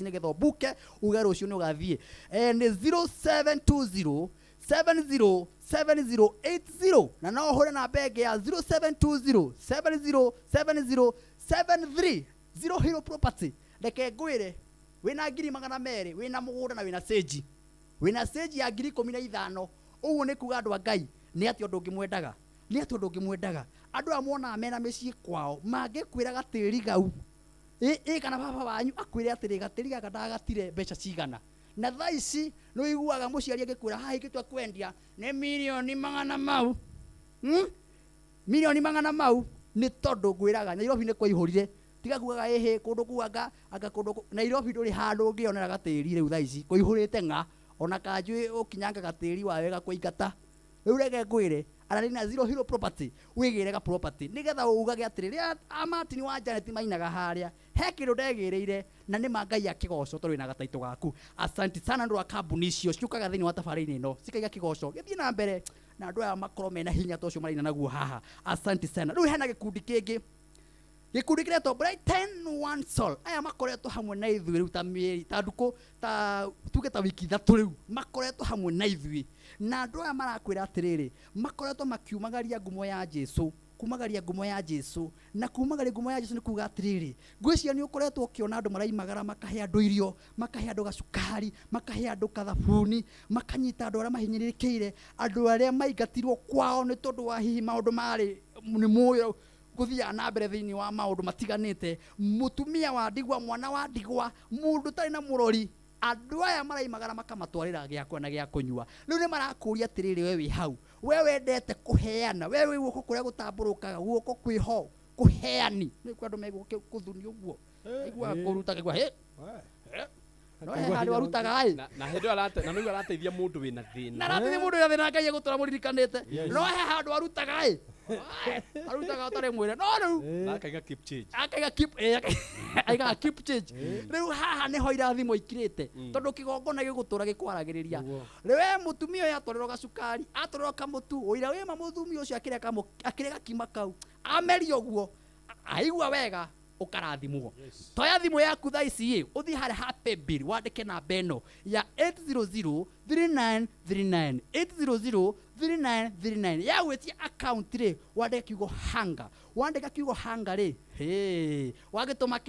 nigetha buke uga rucio ni ugathie ni 0720 707080 na no hore na bege ya 0720707073 Zero Hero Property reke ngwire wina ngiri magana meri wina mugunda na wina stage ya ngiri 15 uguo ni kuga andu a Ngai ni ati undu ngimwendaga andu amwona mena micii kwao mangikwira gatiri gau kana baba wanyu akwire atiri gatiri gaka ndagatire mbeca cigana na thaa ici no iguaga muciari agikwira ha ikitwa kwendia ne milioni magana mau ni tondu ngwiraga Nairobi ni kwa ihurire tiga kugaga ehe kundu kuanga anga kundu Nairobi nduri handu ngionera gatiri riu thaa ici kwa ihurite nga ona kanjui ukinyanga gatiri wa wega kuingata riu rege ngwire arari na Zero Hero Property wigire ga property nigetha ugage atiriri Martin wa Janet mainaga haria he kindu ndegireire na ni Ngai akigoco tori na gataito gaku asante sana andu a kambuni icio ciukaga thini wa tafari-ini ino cikaiga kigoco githie na mbere na andu aya makoro mena hinya tocio marina naguo haha asante sana riu hena gikundi kingi kiretwo Brighton One Soul aya makoretwo hamwe na ithui riu ta mieri ta nduku ta tuge ta wiki 3 riu makoretwo hamwe na ithui na andu aya marakwira atiriri makoretwo makiumagaria ngumo ya Jesu na kumagaria ngumo ya Jesu ni kuga atiriri ngwiciria ni ukoretwo ukiona andu maraimagara makahe andu irio makahe andu gacukari makahe andu kathabuni makanyita andu aria mahinyirikiire andu aria maingatirwo kwao ni tondu wa hihi maundu mari ni muyo guthia na mbere thini wa maundu matiganite mutumia wa ndigwa mwana wa ndigwa mundu tari na murori andu aya maraimagara makamatwarira giakwa na gia kunyua riu ni marakuria atiriri wewe hau we wendete kuheana wewe guoko kuria gutamburukaga guoko kwiho kuheani ni kwa andu mego kuthuni uguo igwa kurutaga gwa no hali warutaga ai na hendo na no arateithia mundu wina thina na arateithia mundu wina thina Ngai gutura muririkanite no he handu warutaga ai arutaga utare mwire no riu akaiga keep change aiga keep change riu haha niho irathimo ikirite tondu kigongona gigutura gikwaragiriria riwe mutumia uyu atwariro gacukari atwariro kamutu uira wi mamuthumi ucio akirega kima kau amerio guo aigua wega ukarathimwo toya thimu yaku thaa ici uthi hare happy bill wandike namba eno ya 8003939 8003939 ya gwĩtia account ri wandike kiugo hanga wandika kiugo hanga ri wagĩtũma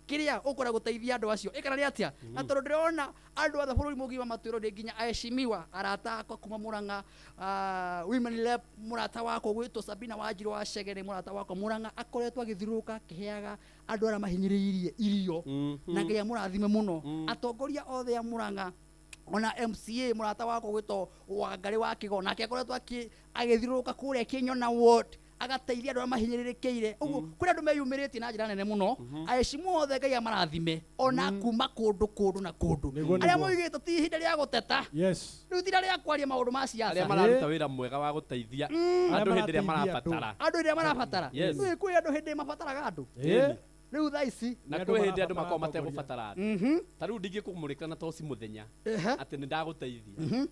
kiria ukora guteithia andu acio ikara ri atia na tondu ndirona andu othe bururi mugima matwiro ri nginya aheshimiwa arata akwa kuma Murang'a women rep murata wako gwitwo Sabina Wanjiru wa Cegere murata wako Murang'a akoretwo agithiruka kiheaga andu ara mahinyiriirie irio na nginya murathime muno atongoria othe ya Murang'a ona MCA murata wako gwitwo Wangari wa Kigo nake akoretwo agithiruka kuria Kinyona ward agateithia andu mahinyirirekeire uguo kuri andu meyumirite na njira nene muno aheshimu othe Ngai amarathime ona kuma kundu na kundu aria moigite ti hinda ria guteta riu thira ria kwaria maundu ma siasa aria mararuta wira mwega wa guteithia andu hindi ria marabatara kuri andu hindi mabataraga andu riu thaa ici na kwi hindi andu makoma mategũbatara ta riu ndingĩkũmũrĩkĩra na toci mũthenya atĩ nĩ ndagũteithia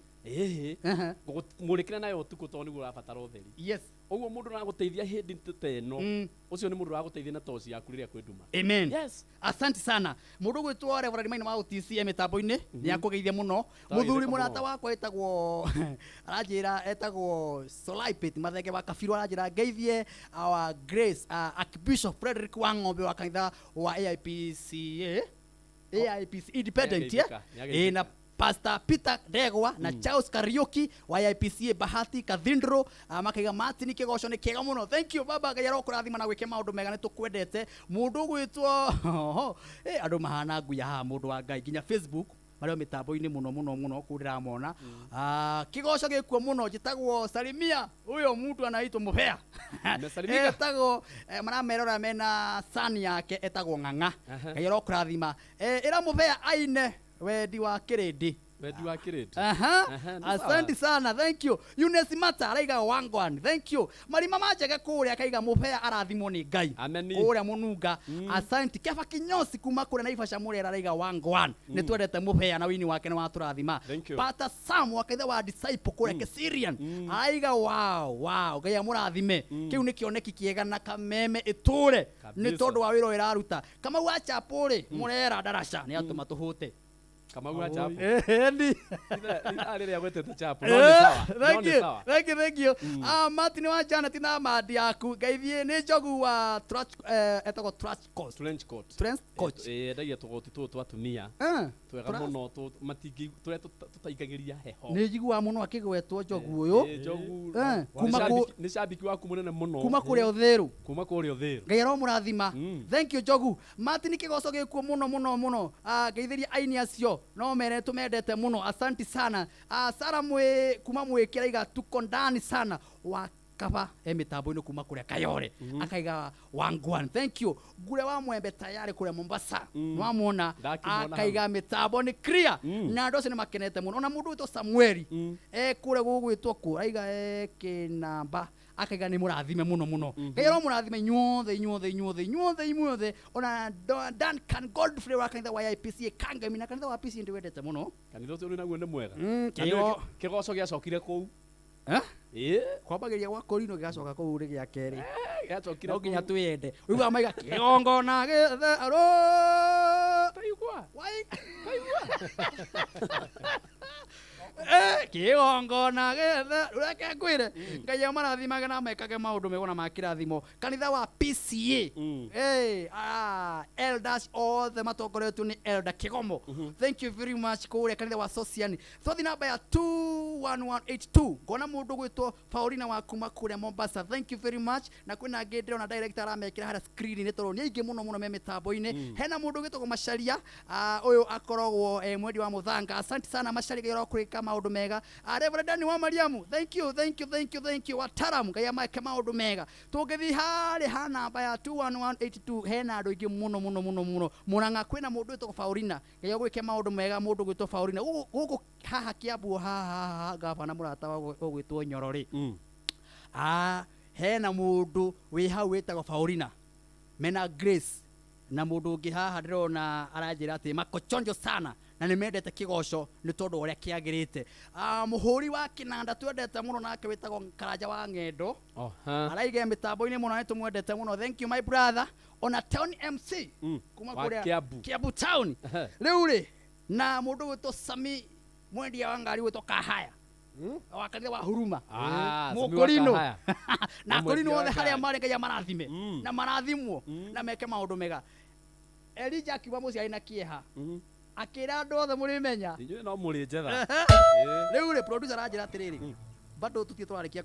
ngũmũrĩkĩra nayo ũtukũ tondũ nĩguo ũrabatara ũtheri ũguo mũndũ aragũteithia hĩndĩ ta ĩno ũcio nĩ mũndũ ũragũteithia na toci yaku rĩrĩa kwĩ nduma amen asante sana mũndũ gwĩtwo Reverend Maina wa UTC mĩtambo-inĩ nĩ akũgeithia mũno mũthuri mũrata wakwa etagwo aranjĩra etagwo Solaipet Mathenge wa Kabiru aranjĩra ngeithie our Grace Archbishop Frederick Wang'ombe wa kanitha wa AIPC Independent na Pastor Peter Ndegwa na Charles Kariuki wa IPCA Bahati Cathedral makaiga Martin Kigoco ni kiega muno thank you baba Ngai arokurathima na gwike maundu mega ni tukwendete mundu gwitwo andu mahana nguya ha mundu wa Ngai nginya Facebook mario mitambo-ini muno kurira mona Kigoco gikuo muno jitagwo Salimia uyo mtu anaitwa Mubea etagwo maramerora mena sani yake etagwo Ng'ang'a Ngai arokurathima ira Mubea aine wedi wa kirindi asante sana thank you Eunice Mata araiga wangwan thank you marima majege kuria kaiga Mubea arathimwo ni Ngai kuria mununga asante Keba Kinyosi kuma kuria Naivasha Murera araiga wangwan ni twendete Mubea na wini wake ni waturathima Pata Sam wakaitha wa disciple kuria Kisirian araiga wow Ngai amurathime kiu ni kioneki kiega na kameme iture ni tondu wa wiro iraruta kama wacha pore Murera darasha ni atuma tuhute kama gwa chapu ndi arere agwetete chapu thank you Martin wa Janet na madi yaku Ngeithie ni njogu wa etagwo trench coat ndagia tugoti tu twatumia twega muno matingi turia tutaingagiria heho ni njigua muno akigwetwo njogu uyu ni shabiki waku munene muno kuma kuria uthiru Ngai aromurathima thank you njogu Martin Kigoco gikuo muno ngeithiria aini acio no mere tumendete muno asante sana Sara mwe kuma mwikira iga tuko ndani sana wakaba mitambo-ini kuma kuria Kayore akaiga wangwan thank you gure wa Mwembe tayari kuria Mombasa nwamona akaiga mitambo ni clear na ndose ni makenete muno ona mundu wito Samueli kuria gugwitwo ku aiga kinamba akaiga ni murathime muno Ngai aromurathime inyuothe ona Duncan Godfrey wa kanitha wa IPCA Kangemi na kanitha wa IPCA ndi wendete muno kanitha ucio naguo ni mwega Kigoco giacokire kuu kwambagiria gwa Korino gigacoka kuu ri gia keri giacokire nginya twende uigua maiga kigongona githe aro taigua kigongona githe ureke kwire Ngai amarathimage na mekage maundu megona ma kirathimo kanitha wa PCA elders othe matongoretwo ni Elder Kigomo thank you very much kuria kanitha wa Sociani thothi namba ya 21182 ngona mundu gwitwo Paulina wa kuma kuria Mombasa thank you very much na kwina ngindiro na director aramekira hara screen ni toro ni aingi muno me mitambo-ini hena mundu gwitwo Macharia uyu akorogwo mwendi wa Muthanga asante sana Macharia gero kurika maundu mega Reverend Dani wa Mariamu thank you wataramu Ngai amake maundu mega tungithi hari ha namba ya 21182 hena andu ingi muno Murang'a kwina mundu gwitwo Paulina Ngai gwike maundu mega mundu gwitwo Paulina guku haha Kiambu haha gavana murata wa gwitwo Nyorori hena mundu wi hau wetagwo Paulina mena Grace na mundu ungi haha ndirona aranjira ati makochonjo sana na nä mendete kä goco nä tondå å rä a kä agä rä te. Må hå ri wa kä nanda twendete må no nake wä tagwo Karanja wa Ng'endo araige mä tambo-inä må no nä tå mwendete må no. Thank you my brother. Ona Town MC kuma kå rä a Kiambu Town rä u rä na må ndå gwä two Sami mwendia wa ngari gwä two Kahaya wa kanitha wa Huruma Mũkũrinũ na Kũrinũ othe harĩa marĩ Ngai amarathime na marathimwo na meke maũndũ mega. Elijah akiuga mũciari na kĩeha akĩra andũ othe mũrĩmenya inyuĩ no mũrĩ njetha rĩu rĩ producer anjĩra atĩrĩrĩ bado tũthiĩ twarĩkia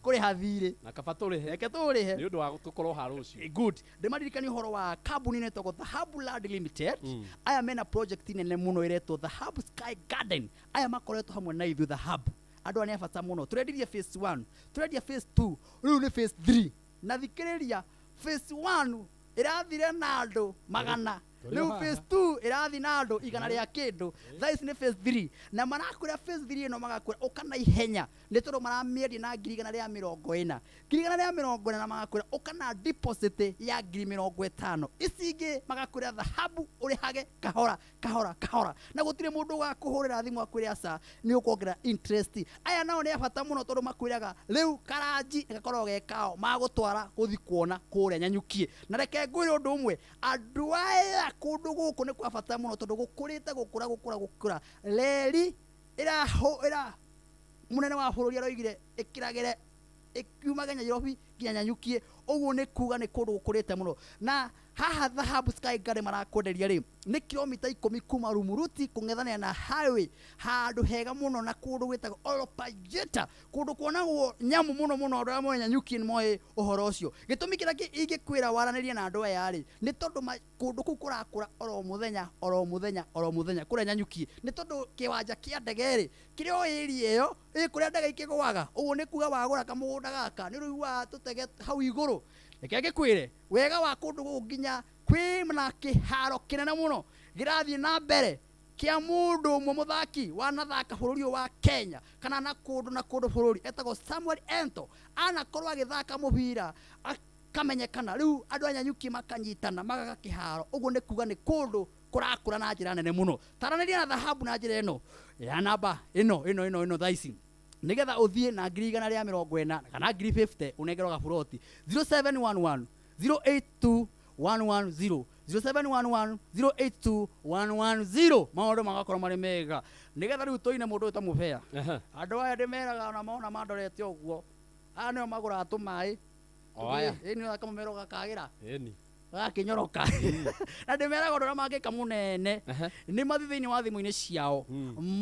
kũrĩha thirĩ na kaba tũrĩhe reke tũrĩhe nĩ ũndũ wa tũkorwo ha rũciũ. Good. Ndĩmaririkania ũhoro wa kambuni ĩtagwo Dhahabu Land Limited. Aya mena project nene mũno ĩretwo Dhahabu Sky Garden. Aya makoretwo hamwe na ithuĩ Dhahabu. Andũ aya nĩ abata mũno. Tũrendirie phase 1, tũrendia phase 2, rĩu nĩ phase 3. Na thikĩrĩria phase 1 ĩrathire na andũ magana. Rĩu phase 2 ĩrathi na andũ igana rĩa kĩndũ. Thaa ici nĩ phase 3 na marakwĩra phase 3 ĩno magakwĩra ũka na ihenya nĩ tondũ maramĩendia na 140,000 140,000 na magakwĩra ũka na deposit ya 50,000 ici ingĩ magakwĩra Dhahabu ũrĩhage kahora kahora kahora na gũtirĩ mũndũ ũgakũhũrĩra thimũ akwĩre aca nĩ ũkuongerera interest. Aya nao nĩ abata mũno tondũ makwĩraga rĩu karanji gakorwo gekao magũtwara gũthi kuona kũrĩa Nyanyukie. Na reke ngwĩre ũndũ ũmwe andũ aya kũndũ gũkũ nĩ kwa bata mũno tondũ gũkũrĩte gũkũra reri ĩra mũnene wa bũrũri aroigire ĩkĩragĩre ĩkiumaga Nairobi nginya Nyanyukie. Ũguo nĩ kuga nĩ kũndũ gũkũrĩte mũno na haha Dhahabu Sky Garden marakwenderia rĩ nĩ kilomita 10 kuma Rumuruti kũng'ethanĩra na highway handũ hega mũno na kũndũ gwĩtagwo Olopajeta kũndũ kuonagwo nyamũ mũno mũno andũ arĩa moĩ Nyanyukie nĩ moĩ ũhoro ũcio. Gĩtũmi kĩrĩa ingĩkwĩra waranĩrie na andũ aya rĩ nĩ tondũ kũndũ kũu kũrakũra oro mũthenya kũrĩa Nyanyukie nĩ tondũ kĩwanja kĩa ndege rĩ kĩrĩ o area ĩyo kũrĩa ndege ikĩgũaga. Ũguo nĩ kuga wagũra kamũgũnda gaka nĩ rĩu tũtege hau igũrũ. Reke ngĩkwĩre wega wa kũndũ gũkũ nginya kwĩ na kĩharo kĩnene mũno gĩrathiĩ na mbere kĩa mũndũ ũmwe mũthaki wanathaka bũrũri ũyũ wa Kenya kana na kũndũ bũrũri etagwo Samuel Ento anakorwo agĩthaka mũbira akamenyekana. Rĩu andũ a Nyanyukie makanyitana magaga kĩharo. Ũguo nĩ kuga nĩ kũndũ kũrakũra na njĩra nene mũno. Taranĩria na Dhahabu na njĩra ĩno ya namba ĩno thaa ici nigetha ũthiĩ na 140 kana 50 ũnengerwo gaburoti 0711 082 110 0711 082 110 maũndũ magakorwo marĩ mega nigetha rĩu tũine mũndũ ũyũ ta mũbea. Andũ aya ndĩmeraga ona maona mandorete ũguo aya nĩo magũraga tũmaĩ nĩo akamũmero gakagĩra gakĩnyoroka na ndĩmeraga ũndũ ũrĩa mangĩka mũnene nĩ mathiĩ thĩinĩ wa thimũ-inĩ ciao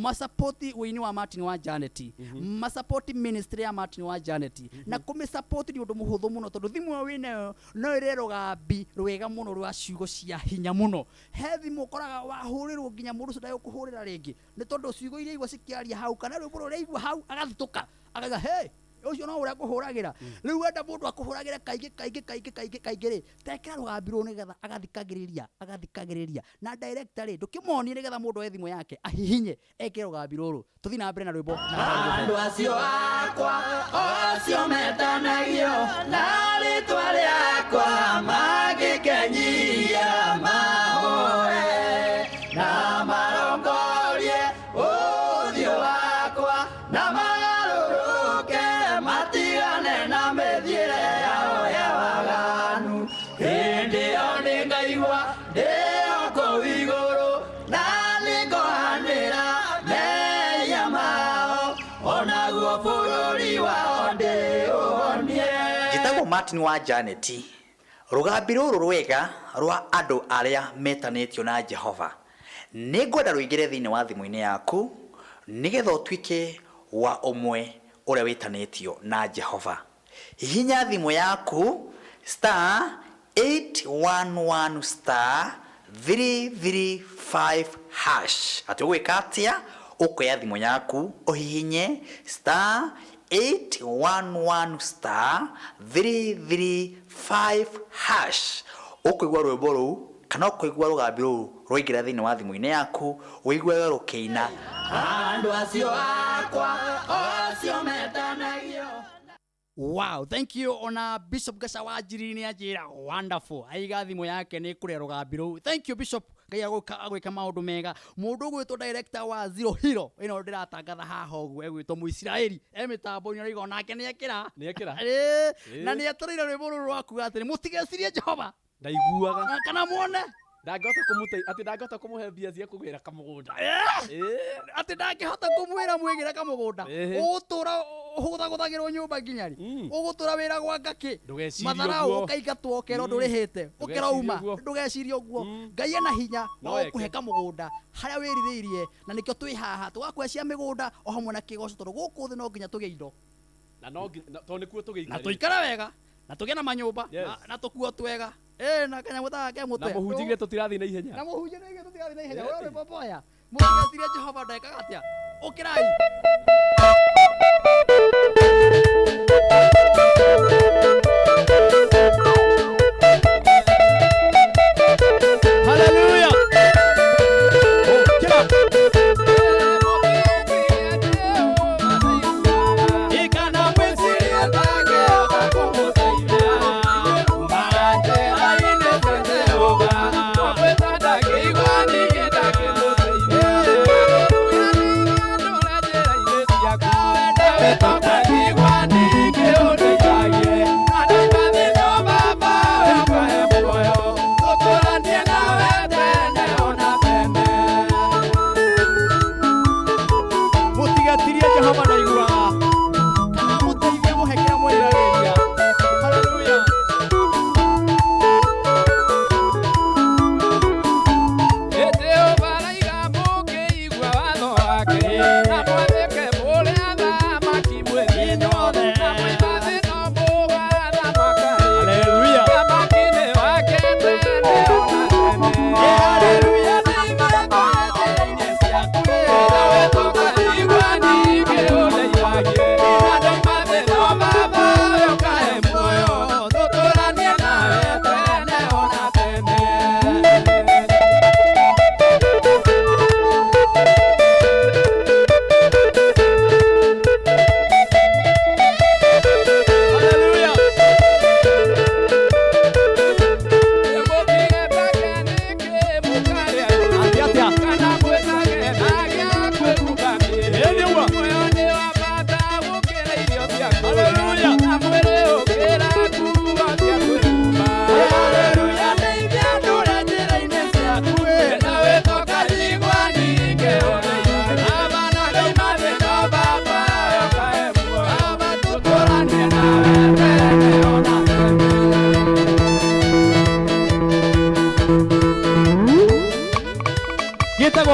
macapoti wĩini wa Martin wa Janet macapoti ministry ya Martin wa Janet na kũmĩcapoti nĩ ũndũ mũhũthũ mũno tondũ thimũ ĩyo wĩnayo no ĩrĩ rũgambi rwega mũno rwa ciugo cia hinya mũno. He thimũ ũkoraga wahũrĩrwo nginya mũndũ ũcio ndagũkũhũrĩra rĩngĩ nĩ tondũ ciugo iria igua cikĩaria hau kana rwĩmbo rũrĩa igua hau agathitũka akauga hey ũcio no ũrĩa akũhũragĩra. Rĩu wenda mũndũ akũhũragĩra kaingĩ rĩ tekera rũgambi rũu nĩgetha agathikagĩrĩria na director rĩ ndũkĩmonie nĩgetha mũndũ oe thimũ yake ahihinye ekĩre rũgambi rũrũ. Tũthiĩ na mbere na rwĩmbo. Andũ acio akwa acio metanagio na rĩtwa rĩakwa magĩkenyia mahoe na marongorie ũthiũ wakwa na magarũrũke matigane na mĩthiĩre yao ya waganu. Hĩndĩ ĩyo nĩngaigua ndĩo kũu igũrũ na nĩngũhanĩra mehia mao onaguo bũrũri wao ndĩũhonie. Njĩtagwo Martin wa Janet. Rũgambi rũrũ rwega rwa andũ arĩa metanĩtio na Jehova nĩngwenda rũingĩre thĩinĩ wa thimũ-inĩ yaku nĩgetha ũtuĩke wa ũmwe ũrĩa wĩtanĩtio na Jehova. Hihinya thimũ yaku *811 335#. Atĩ ũgwĩka atĩa? Ũkoya thimũ yaku ũhihinye *811 335#. Ũkũigua rwĩmbo rũu kana ũkũigua rũgambi rũu rũingĩra thĩinĩ wa thimũ-inĩ yaku ũiguaga rũkĩina. Andũ acio akwa acio metanagio. Wow, thank you ona Bishop Gaca wa Njiri nĩ anjĩra wonderful. Aiga thimũ yake nĩ kũrĩa rũgambi rũu. Thank you Bishop Ngai agwika maundu mega. Mundu gwitwo director wa Zero Hero ino ndiratangatha haha uguo egwitwo Muisiraeli emitambo-ini arigo nake ni ekira na ni etereire rwimbo ruru rwaku atiri mutigecirie Jehova ndaiguaga kana muone ndangihota kumuteithia ati ndangihota kumuhe mbia cia kugwira kamugunda ati ndangihota kumwira mwigire kamugunda ugutura uguthagũthagĩrwo nyũmba nginyari ugutura wĩra gwa ngaki matharau ũkaigatwo ũkero ndũrĩhĩte ũkĩrauma ndũgecirie ũguo Ngai ena hinya no ũkũhe kamũgũnda harĩa wĩrirĩirie na nĩkĩo twĩ haha tũgakwecia mĩgũnda o hamwe na kĩgoco tondũ gũkũ thĩ no nginya tũgĩe indo na no tondũ nĩkuo tũgĩikare na tũikare wega na tũgĩe na manyũmba na tũkuo twega na kanyamũ ta gake mũtwe na mũhunjie tũtirathiĩ na ihenya na mũhunjie tũtirathiĩ na ihenya wewe popoya mũtigecirie Jehova ndekaga atĩa ũkĩrai Hallelujah.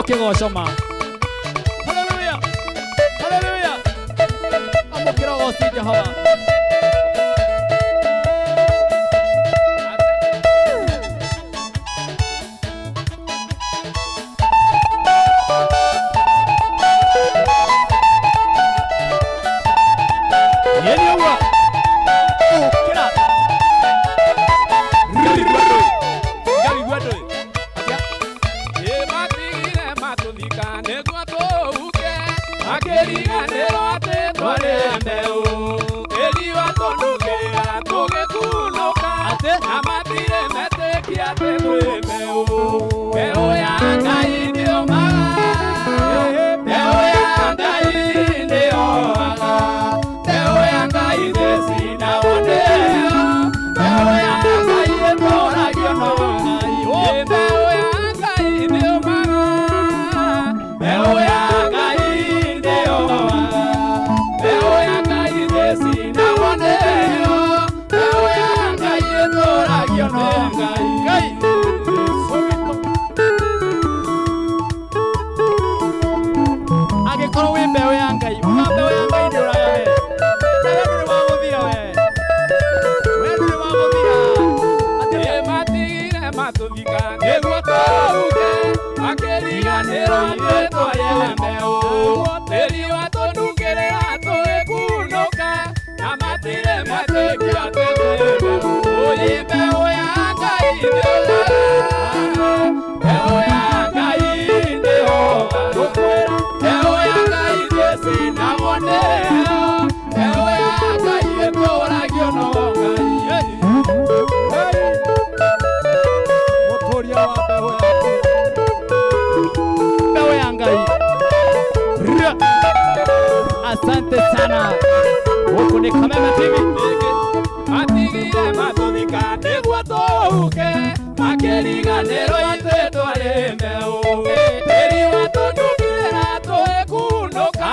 Kĩgoco ma haleluya haleluya amũkĩra goci Jehova uke makiriganĩrwo ithuĩ twarĩ mbeũ tĩri watũnyukĩra twĩkunũka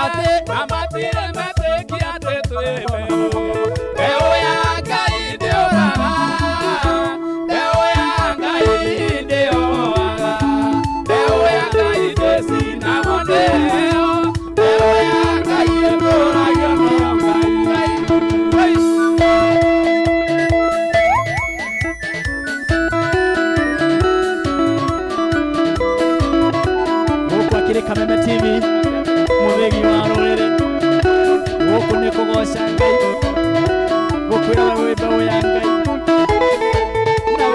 na matirĩ metĩkia atĩ twĩ mbeũ mbeũ ya Ngai ndĩũraga mbeũ ya Ngai ndĩũraga mbeũ ya Ngai ndĩcinagwo nĩyo mbeũ ya Ngai ĩtũũragio no Ngai Kameme TV muthegi wa rũrĩrĩ gũkũ nĩ kũgoca Ngai gũkwĩra we wĩ mbeũ ya Ngai na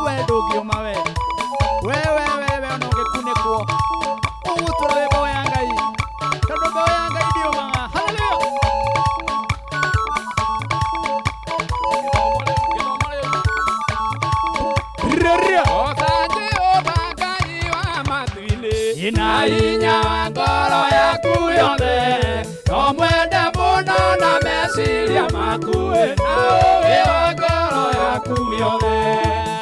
we ndũngĩũma we ona ũngĩkunĩkwo ũgũtũra wĩ mbeũ ya Ngai tondũ mbeũ ya Ngai ndĩũmaga. ina hinya ngoro yaku yothe no mwende mũno na meciria maku na ũũgĩ wa ngoro yaku yothe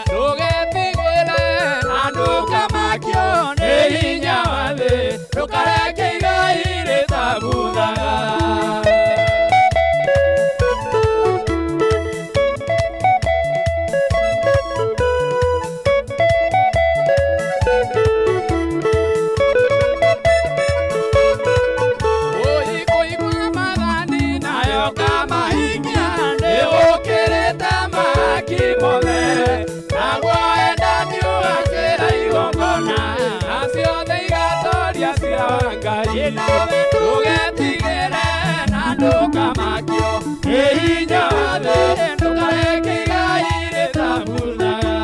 ndũgetigĩre na ndũkamakio nĩ hinya wa thĩ ndũkareke igai rĩtabuthaga. Ndũgetigĩre na ndũkamakio nĩ hinya wa thĩ ndũkareke igai rĩtabuthaga.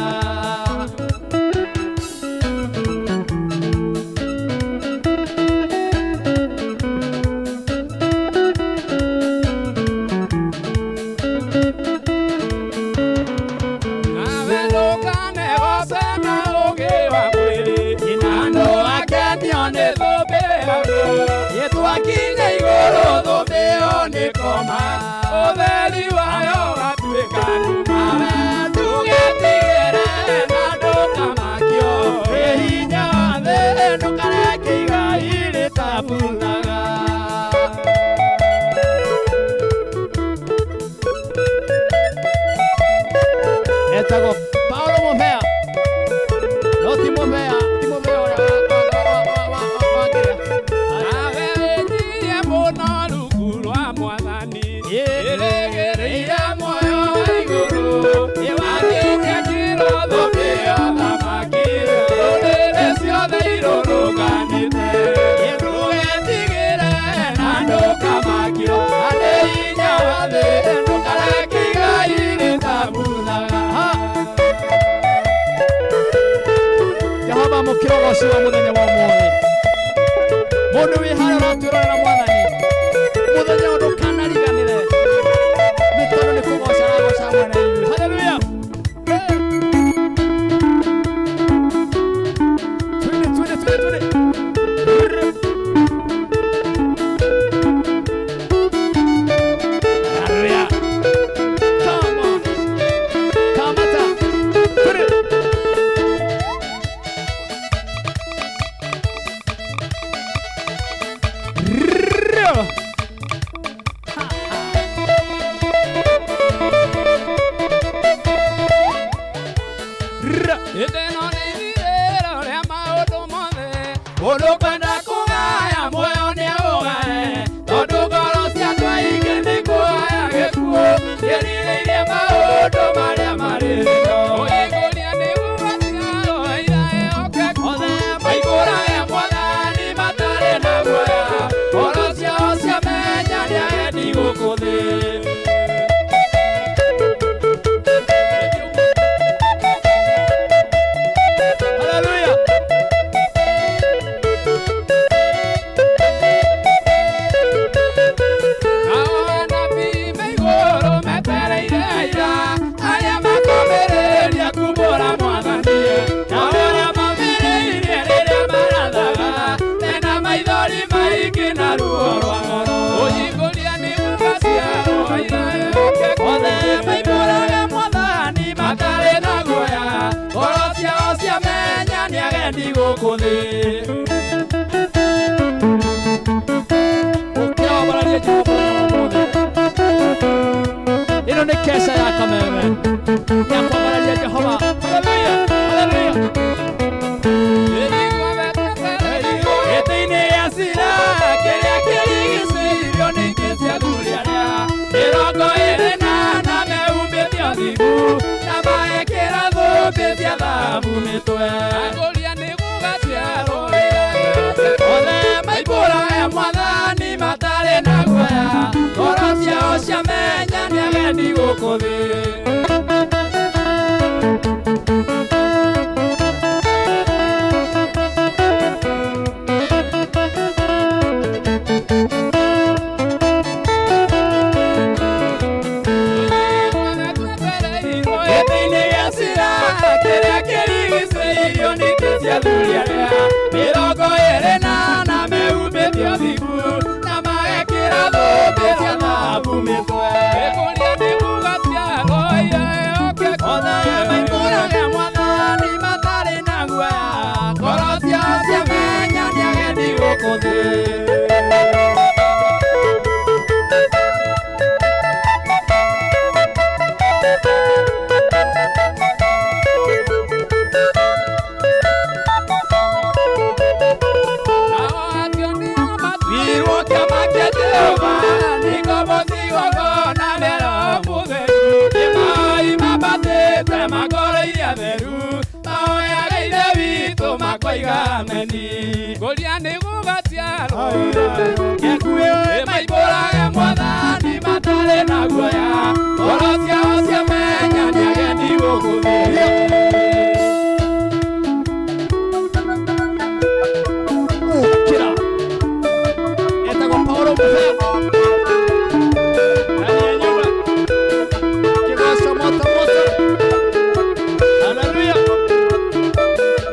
Nawe ndũkanegooce na ũũgĩ wa mwĩrĩ na ndũgakenio nĩ thũmbĩ yaku yetwakinya igũrũ thũmbĩ ĩyo nĩkoma ũtheri wayo ũgatuĩka nduma. Ndũgetigĩre na ndũkamakio nĩ hinya wa thĩ ndũkareke igai rĩtabuthaga. Etagwo Paulo Mũhea no ti Mũhea nawe wĩnyihie mũno rungu rwa Mwathani ĩrĩgĩrĩire muoyo wa igũrũ wakinya kĩro thũmbĩ ya thamaki ndũrĩrĩ ciothe irũrũnganĩte. Ndũgetigĩre na ndũkamakio nĩ hinya wa thĩ ndũkareke igai rĩtabuthaga. Jehova mũkĩrogoci wa mũthenya wa ũmũthĩ mũndũ wĩ harĩa ũratwĩrorera Mwathani mũthenya ũyũ ndũkanariganĩre nĩ tondũ nĩ kũgoca aragoca mwena ithuĩ. Haleluya. Twende. Haleluya. Come on. Kamata. Twende. Ĩno nĩ ithirĩro rĩa maũndũ mothe mũndũ kwenda kũgaya muoyo nĩaũgae tondũ ngoro ciakwa ingĩ nĩ kũgaya gĩkuũ ciĩrirĩirie maũndũ marĩa marĩ thĩ. Ũgĩkũria nĩguo matigaro irae okeku maihũrage Mwathani matarĩ na guoya ngoro ciao ciamenya nĩaendi gũkũ thĩ. umuthi ukirabararia Jehova umuthi ino ni kesha ya kameme ya kwambararia Jehova. Haleluya, haleluya. Ethini ya sira kiria kirigicĩirio nĩ kĩciathuriaria mĩrongo ĩrĩ na meumĩtio thibu na magekĩra thũmbĩ cia thahabu mĩtwe agũria nĩ gũgaciarwo othe maibũraga Mwathani matarĩ na guoya ngoro ciao ciamenya nĩ agendi gũkũ thĩ. Mĩrongo ĩrĩ na meumĩtio thibu na magekĩra thũmbĩ cia thahabu mĩtwe gĩkũria nĩ gũgaciarwo othe maibũraga Mwathani matarĩ na guoya ngoro ciao ciamenya nĩ agendi gũkũ thĩ. Ngoria nĩ gũgaciarwo gĩkuĩ maibũraga Mwathani matarĩ na guoya ngoro ciao ciamenya nĩ agendi gũkũ thĩ. Ũkĩra etagwo Paulo Muthee ndani ya nyumba kĩgoco moto moto. Haleluya,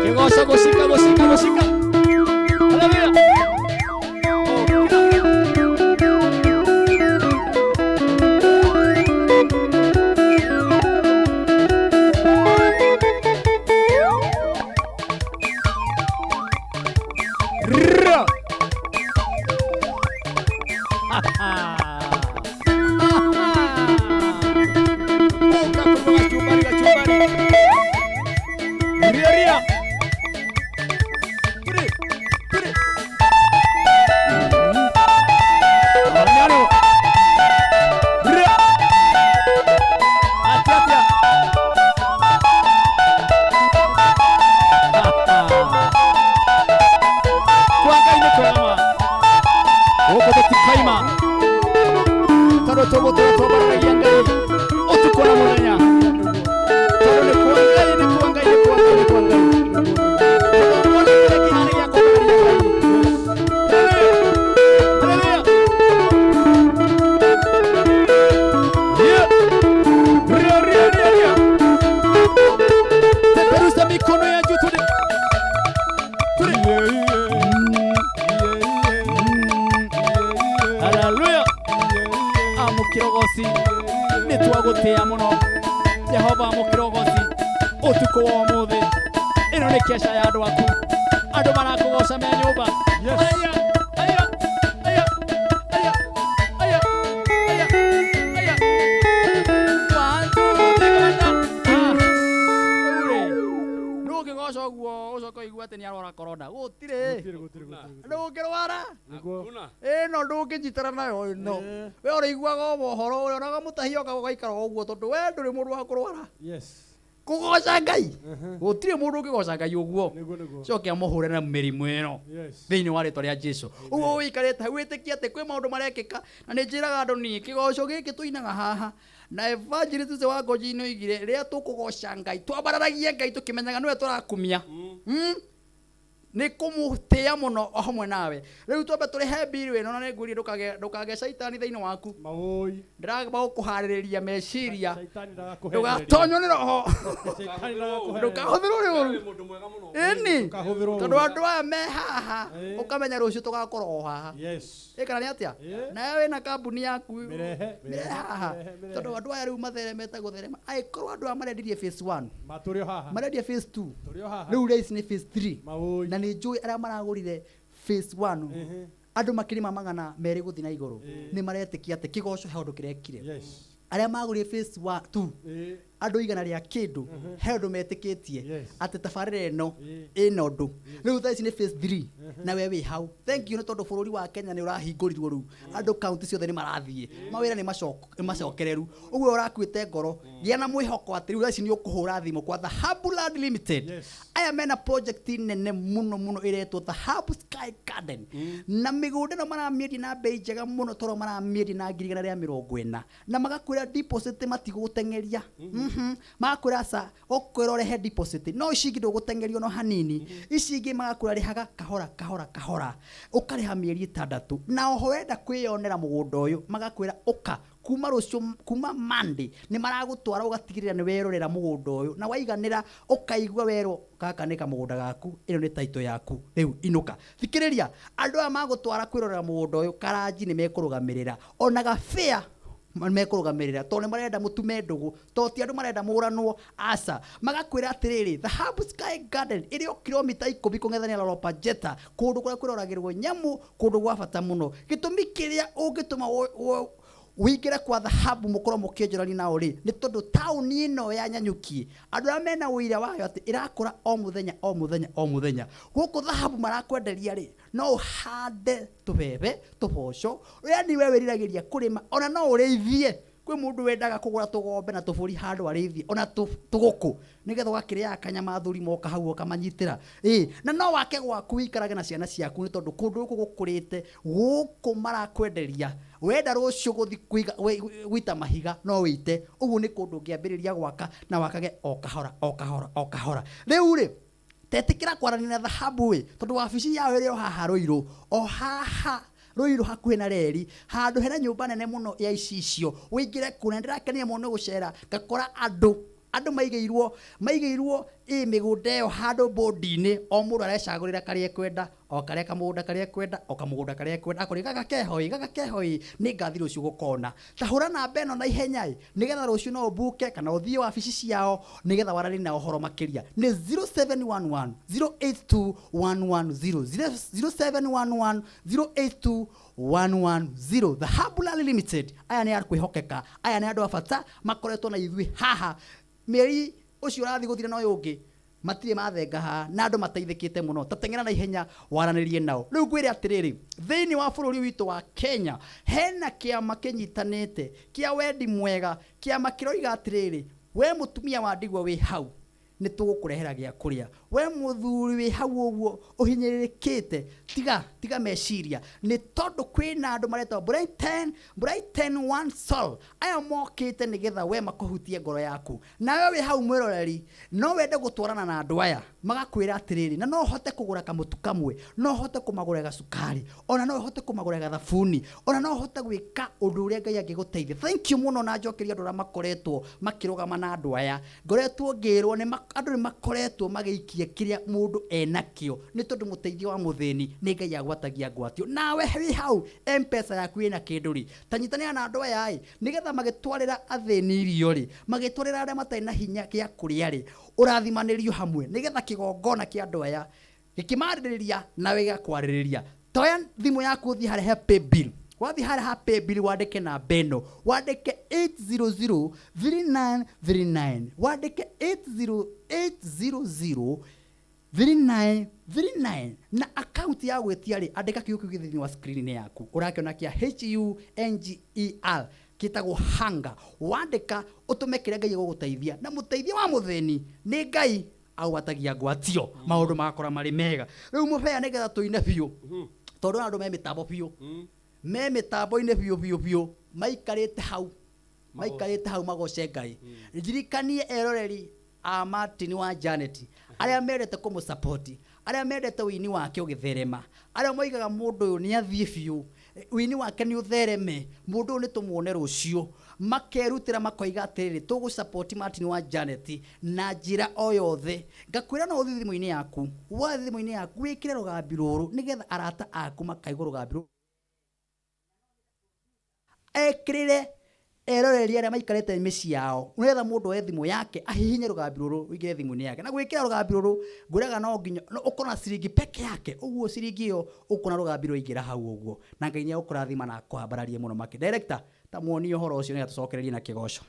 kĩgoco gũcika gũcika gũcika. Haleluya. Nĩtwagũtĩa mũno Jehova mũkĩrogoci ũtukũ wa ũmũthĩ. Ĩno nĩ kesha ya andũ aku, andũ marakũgoca me nyũmba. Aya aya aya aya aya aya aya ndũngĩgoca ũguo ũcoke ũigue atĩ nĩarwara korona. Gũtirĩ ndũngĩrwara ĩno ndũngĩnyitana nayo ĩno. We ũrĩiguaga mohoro ũrĩonaga mũtahia ũka ũgaikara ũguo tondũ we ndũrĩ mũndũ wa kũrwara. Kũgoca Ngai gũtirĩ mũndũ ũngĩgoca Ngai ũguo. Coke amũhũre na mĩrimũ ĩno thĩinĩ wa rĩtwa rĩa Jesũ. Ũguo ũikarĩte hau wĩtĩkie atĩ kwĩ maũndũ marekĩka na nĩ njĩraga andũ niĩ kĩgoco gĩkĩ tũinaga haha na evangelist ũcio wa Ngojini oigire rĩrĩa tũkũgoca Ngai twambararagie Ngai tũkĩmenyaga nĩwe tũrakumia nĩ kũmũtĩa mũno o hamwe nawe. Rĩu twambe tũrĩhe mbirũ ĩno na nĩngwĩrie ndũkage caitani thĩinĩ waku. Ndĩragamba gũkũharĩrĩria meciria ndũgatonywo nĩ roho ndũkahũthĩrwo nĩ ũru ĩni tondũ andũ aya me haha ũkamenya rũciũ tũgakorwo o haha. Kana nĩ atĩa? Nawe wĩna kambuni yaku mĩrehe haha tondũ andũ aya rĩu matheremete gũtherema. Angĩkorwo andũ aya marendirie phase 1 marendia phase 2 rĩu race nĩ phase 3 na nĩ njũĩ arĩa maragũrire phase 1 andũ makĩrĩma magana merĩ gũthiĩ na igũrũ nĩ maretĩkia atĩ kĩgoco he ũndũ kĩrekire arĩa magũrire phase 2 andũ igana rĩa kĩndũ he ũndũ metĩkĩtie atĩ tabarĩra ĩno ĩna ũndũ rĩu thaa ici nĩ phase 3 na we wĩ hau thank you nĩ tondũ bũrũri wa Kenya nĩ ũrahingũrirwo rĩu andũ kaunti ciothe nĩ marathiĩ mawĩra nĩ macokereru ũguo ũrakuĩte ngoro gĩa na mwĩhoko atĩ rĩu thaa ici nĩ ũkũhũra thimũ kwa Dhahabu Land Limited aya mena project nene mũno ĩretwo Dhahabu Sky Garden na mĩgũnda ĩno maramĩendia na bei njega mũno tondũ maramĩendia na 140,000 na magakwĩra deposit matigũgũteng'eria magakwĩra sa ũkwĩra ũrehe deposit no ici ingĩ ndũgũteng'erio no hanini ici ingĩ magakwĩra rĩhaga kahora ũkarĩha mĩeri 6 na oho wenda kwĩyonera mũgũnda ũyũ magakwĩra ũka kuma rũciũ kuma Monday nĩ maragũtwara ũgatigĩrĩra nĩ werorera mũgũnda ũyũ na waiganĩra ũkaigua werwo gaka nĩ kamũgũnda gaku ĩno nĩ taito yaku rĩu inuka thikĩrĩria andũ aya magũtwara kwĩrorera mũgũnda ũyũ karanji nĩ mekũrũgamĩrĩra ona gabĩa mekũrũgamĩrĩra tondũ nĩ marenda mũtume ndũgũ tondũ ti andũ marenda mũranwo aca magakwĩra atĩrĩrĩ Dhahabu Sky Garden ĩrĩ o kilomita 10 kũng'ethania na Lopajeta kũndũ kũrĩa kwĩroragĩrwo nyamũ kũndũ gwa bata mũno gĩtũmi kĩrĩa ũngĩtũma wĩingĩre kwa Dhahabu mũkorwo mũkĩnjũrani nao rĩ nĩ tondũ taũni ĩno ya Nyanyuki andũ arĩa mena ũira wayo atĩ ĩrakũra o mũthenya gũkũ Dhahabu marakwenderia rĩ no ũhande tũbebe tũboco yani we wĩriragĩria kũrĩma ona no ũrĩithie kwĩ mũndũ wendaga kũgũra tũgombe na tũbũri handũ arĩithie ona tũgũkũ nĩgetha ũgakĩrĩaga kanyama thuri moka hau ũkamanyitĩra na no wake gwaku wĩikarage na ciana ciaku nĩ tondũ kũndũ gũkũ gũkũrĩte gũkũ marakwenderia wenda rũciũ gũthi gwita mahiga no wĩite ũguo nĩ kũndũ ũngĩambĩrĩria gwaka na wakage o kahora rĩu rĩ tetĩkĩra kwaranĩria na Dhahabu tondũ wabici yao ĩrĩ o haha Rũirũ o haha Rũirũ hakuhĩ na reri handũ hena nyũmba nene mũno ya icicio wĩingĩre kuna ndĩrakenia mũno gũcera ngakora andũ maigĩirwo mĩgũnda ĩyo handũ bodi-inĩ o mũndũ arecagũrĩra karĩa ekwenda o karĩa kamũgũnda karĩa ekwenda o kamũgũnda karĩa ekwenda akorĩ gaka kehoi nĩ ngathi rũciũ gũkona ta hũra namba ĩno na ihenya nĩgetha rũciũ no ũbuke kana ũthiĩ wabici ciao nĩgetha waranie na ũhoro makĩria nĩ 0711 082 110 0711 082 110 Dhahabu Land Limited aya nĩ kwĩhokeka aya nĩ andũ a bata makoretwo na ithuĩ haha mĩeri ũcio ũrathiĩ gũthira na ũyũ ũngĩ matirĩ mathenga haha na andũ mateithĩkĩte mũno tateng'era na ihenya waranĩrie nao rĩu ngwĩre atĩrĩrĩ thĩinĩ wa bũrũri witũ wa Kenya hena kĩama kĩnyitanĩte kĩa wendi mwega kĩama kĩroiga atĩrĩrĩ we mũtumia wa ndigwa wĩ hau nĩ tũgũkũrehera gĩa kũrĩa we mũthuri wĩ hau ũguo ũhinyĩrĩrĩkĩte tiga meciria nĩ tondũ kwĩna andũ maretwo Brighton One Soul aya mokĩte nĩgetha we makũhutie ngoro yaku nawe wĩ hau mwĩroreri no wende gũtwarana na andũ aya magakwĩra atĩrĩrĩ na no ũhote kũgũra kamũtu kamwe no ũhote kũmagũra gacukari ona no ũhote kũmagũra gathabuni ona no ũhote gwĩka ũndũ ũrĩa Ngai angĩgũteithia thank you mũno na njokeria andũ arĩa makoretwo makĩrũgama na andũ aya ngoretwo ngĩrwo andũ nĩ makoretwo magĩikia kĩrĩa mũndũ enakĩo nĩ tondũ mũteithio wa mũthĩni nĩ Ngai agwatagia ngwatio nawe wĩ hau M-Pesa yaku ĩna kĩndũ rĩ tanyitanĩra na andũ aya nĩgetha magĩtwarĩra athĩni irio rĩ magĩtwarĩra arĩa matarĩ na hinya gĩa kũrĩa rĩ ũrathimanĩrio hamwe nĩgetha kĩgongona kĩa andũ aya gĩkĩmarĩrĩria nawe gĩakwarĩrĩria toya thimũ yaku ũthiĩ harĩa he pay bill wathi harĩa pay bill wandĩke namba ĩno wandĩke 800 3939 wandĩke 800 3939 na account ya gwĩtia rĩ andĩka kiugo kĩu thĩinĩ wa screen yaku ũrakĩona kĩa HUNGER kitagwo hanga wandĩka ũtũme kĩrĩa Ngai egũgũteithia na mũteithia wa mũthĩni nĩ Ngai agwatagia ngwatio maũndũ magakora marĩ mega rĩu mũbea nĩgetha tũine biũ tondũ andũ me mĩtambo biũ me mĩtambo-inĩ biũ maikarĩte hau magoce Ngai ndirikanie eroreri a Martin wa Janet arĩa mendete kũmũsupport arĩa mendete wĩini wake ũgĩtherema arĩa moigaga mũndũ ũyũ nĩ athiĩ biũ wĩini wake nĩ ũthereme mũndũ ũyũ nĩ tũmuone rũciũ makerutĩra makoiga atĩrĩrĩ tũgũsupport Martin wa Janet na njĩra o yothe ngakwĩra no ũthiĩ thimũ-inĩ yaku wathiĩ thimũ-inĩ yaku wĩkĩre rũgambi rũrũ nĩgetha arata aku makaigua rũgambi rũrũ ekĩrĩre eroreria arĩa maikarĩte mĩciĩ yao unetha mũndũ we thimũ yake ahihinye rũgambi rũrũ wĩkĩre thimũ-inĩ yake na gwĩkĩra rũgambi rũrũ ngwĩraga no nginya ũkorwo na ciringi peke yake ũguo ciringi ĩyo ũkona rũgambi rũingĩra hau ũguo na Ngai nĩagũkũrathima na akũhambararie mũno makĩ. Director ta muonie ũhoro ũcio nĩgetha tũcokererie na kĩgoco.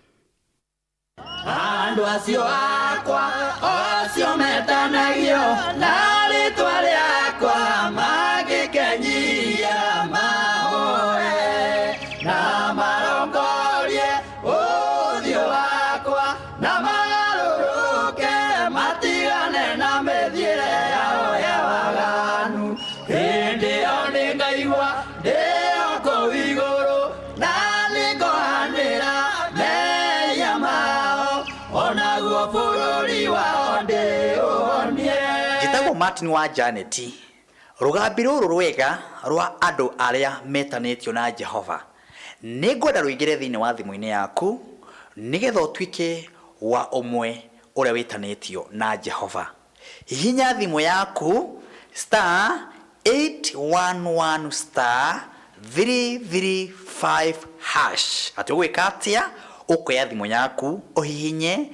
Andũ acio akwa ocio metanagio na rĩtwa rĩakwa magĩkenyia mahoe na marongorie ũthiũ wakwa na magarũrũke matigane na mĩthiĩre yao ya waganu. Hĩndĩ ĩyo nĩngaigua ndĩo kũu igũrũ na nĩngũhanĩra mehia mao onaguo bũrũri wao ndĩũhonie. Njĩtagwo Martin wa Janet. Rũgambi rũrũ rwega rwa andũ arĩa metanĩtio na Jehova nĩngwenda rũingĩre thĩinĩ wa thimũ-inĩ yaku nĩgetha ũtuĩke wa ũmwe ũrĩa wĩtanĩtio na Jehova. Hihinya thimũ yaku *811*335#. Atĩ ũgwĩka atĩa? Ũkoya thimũ yaku ũhihinye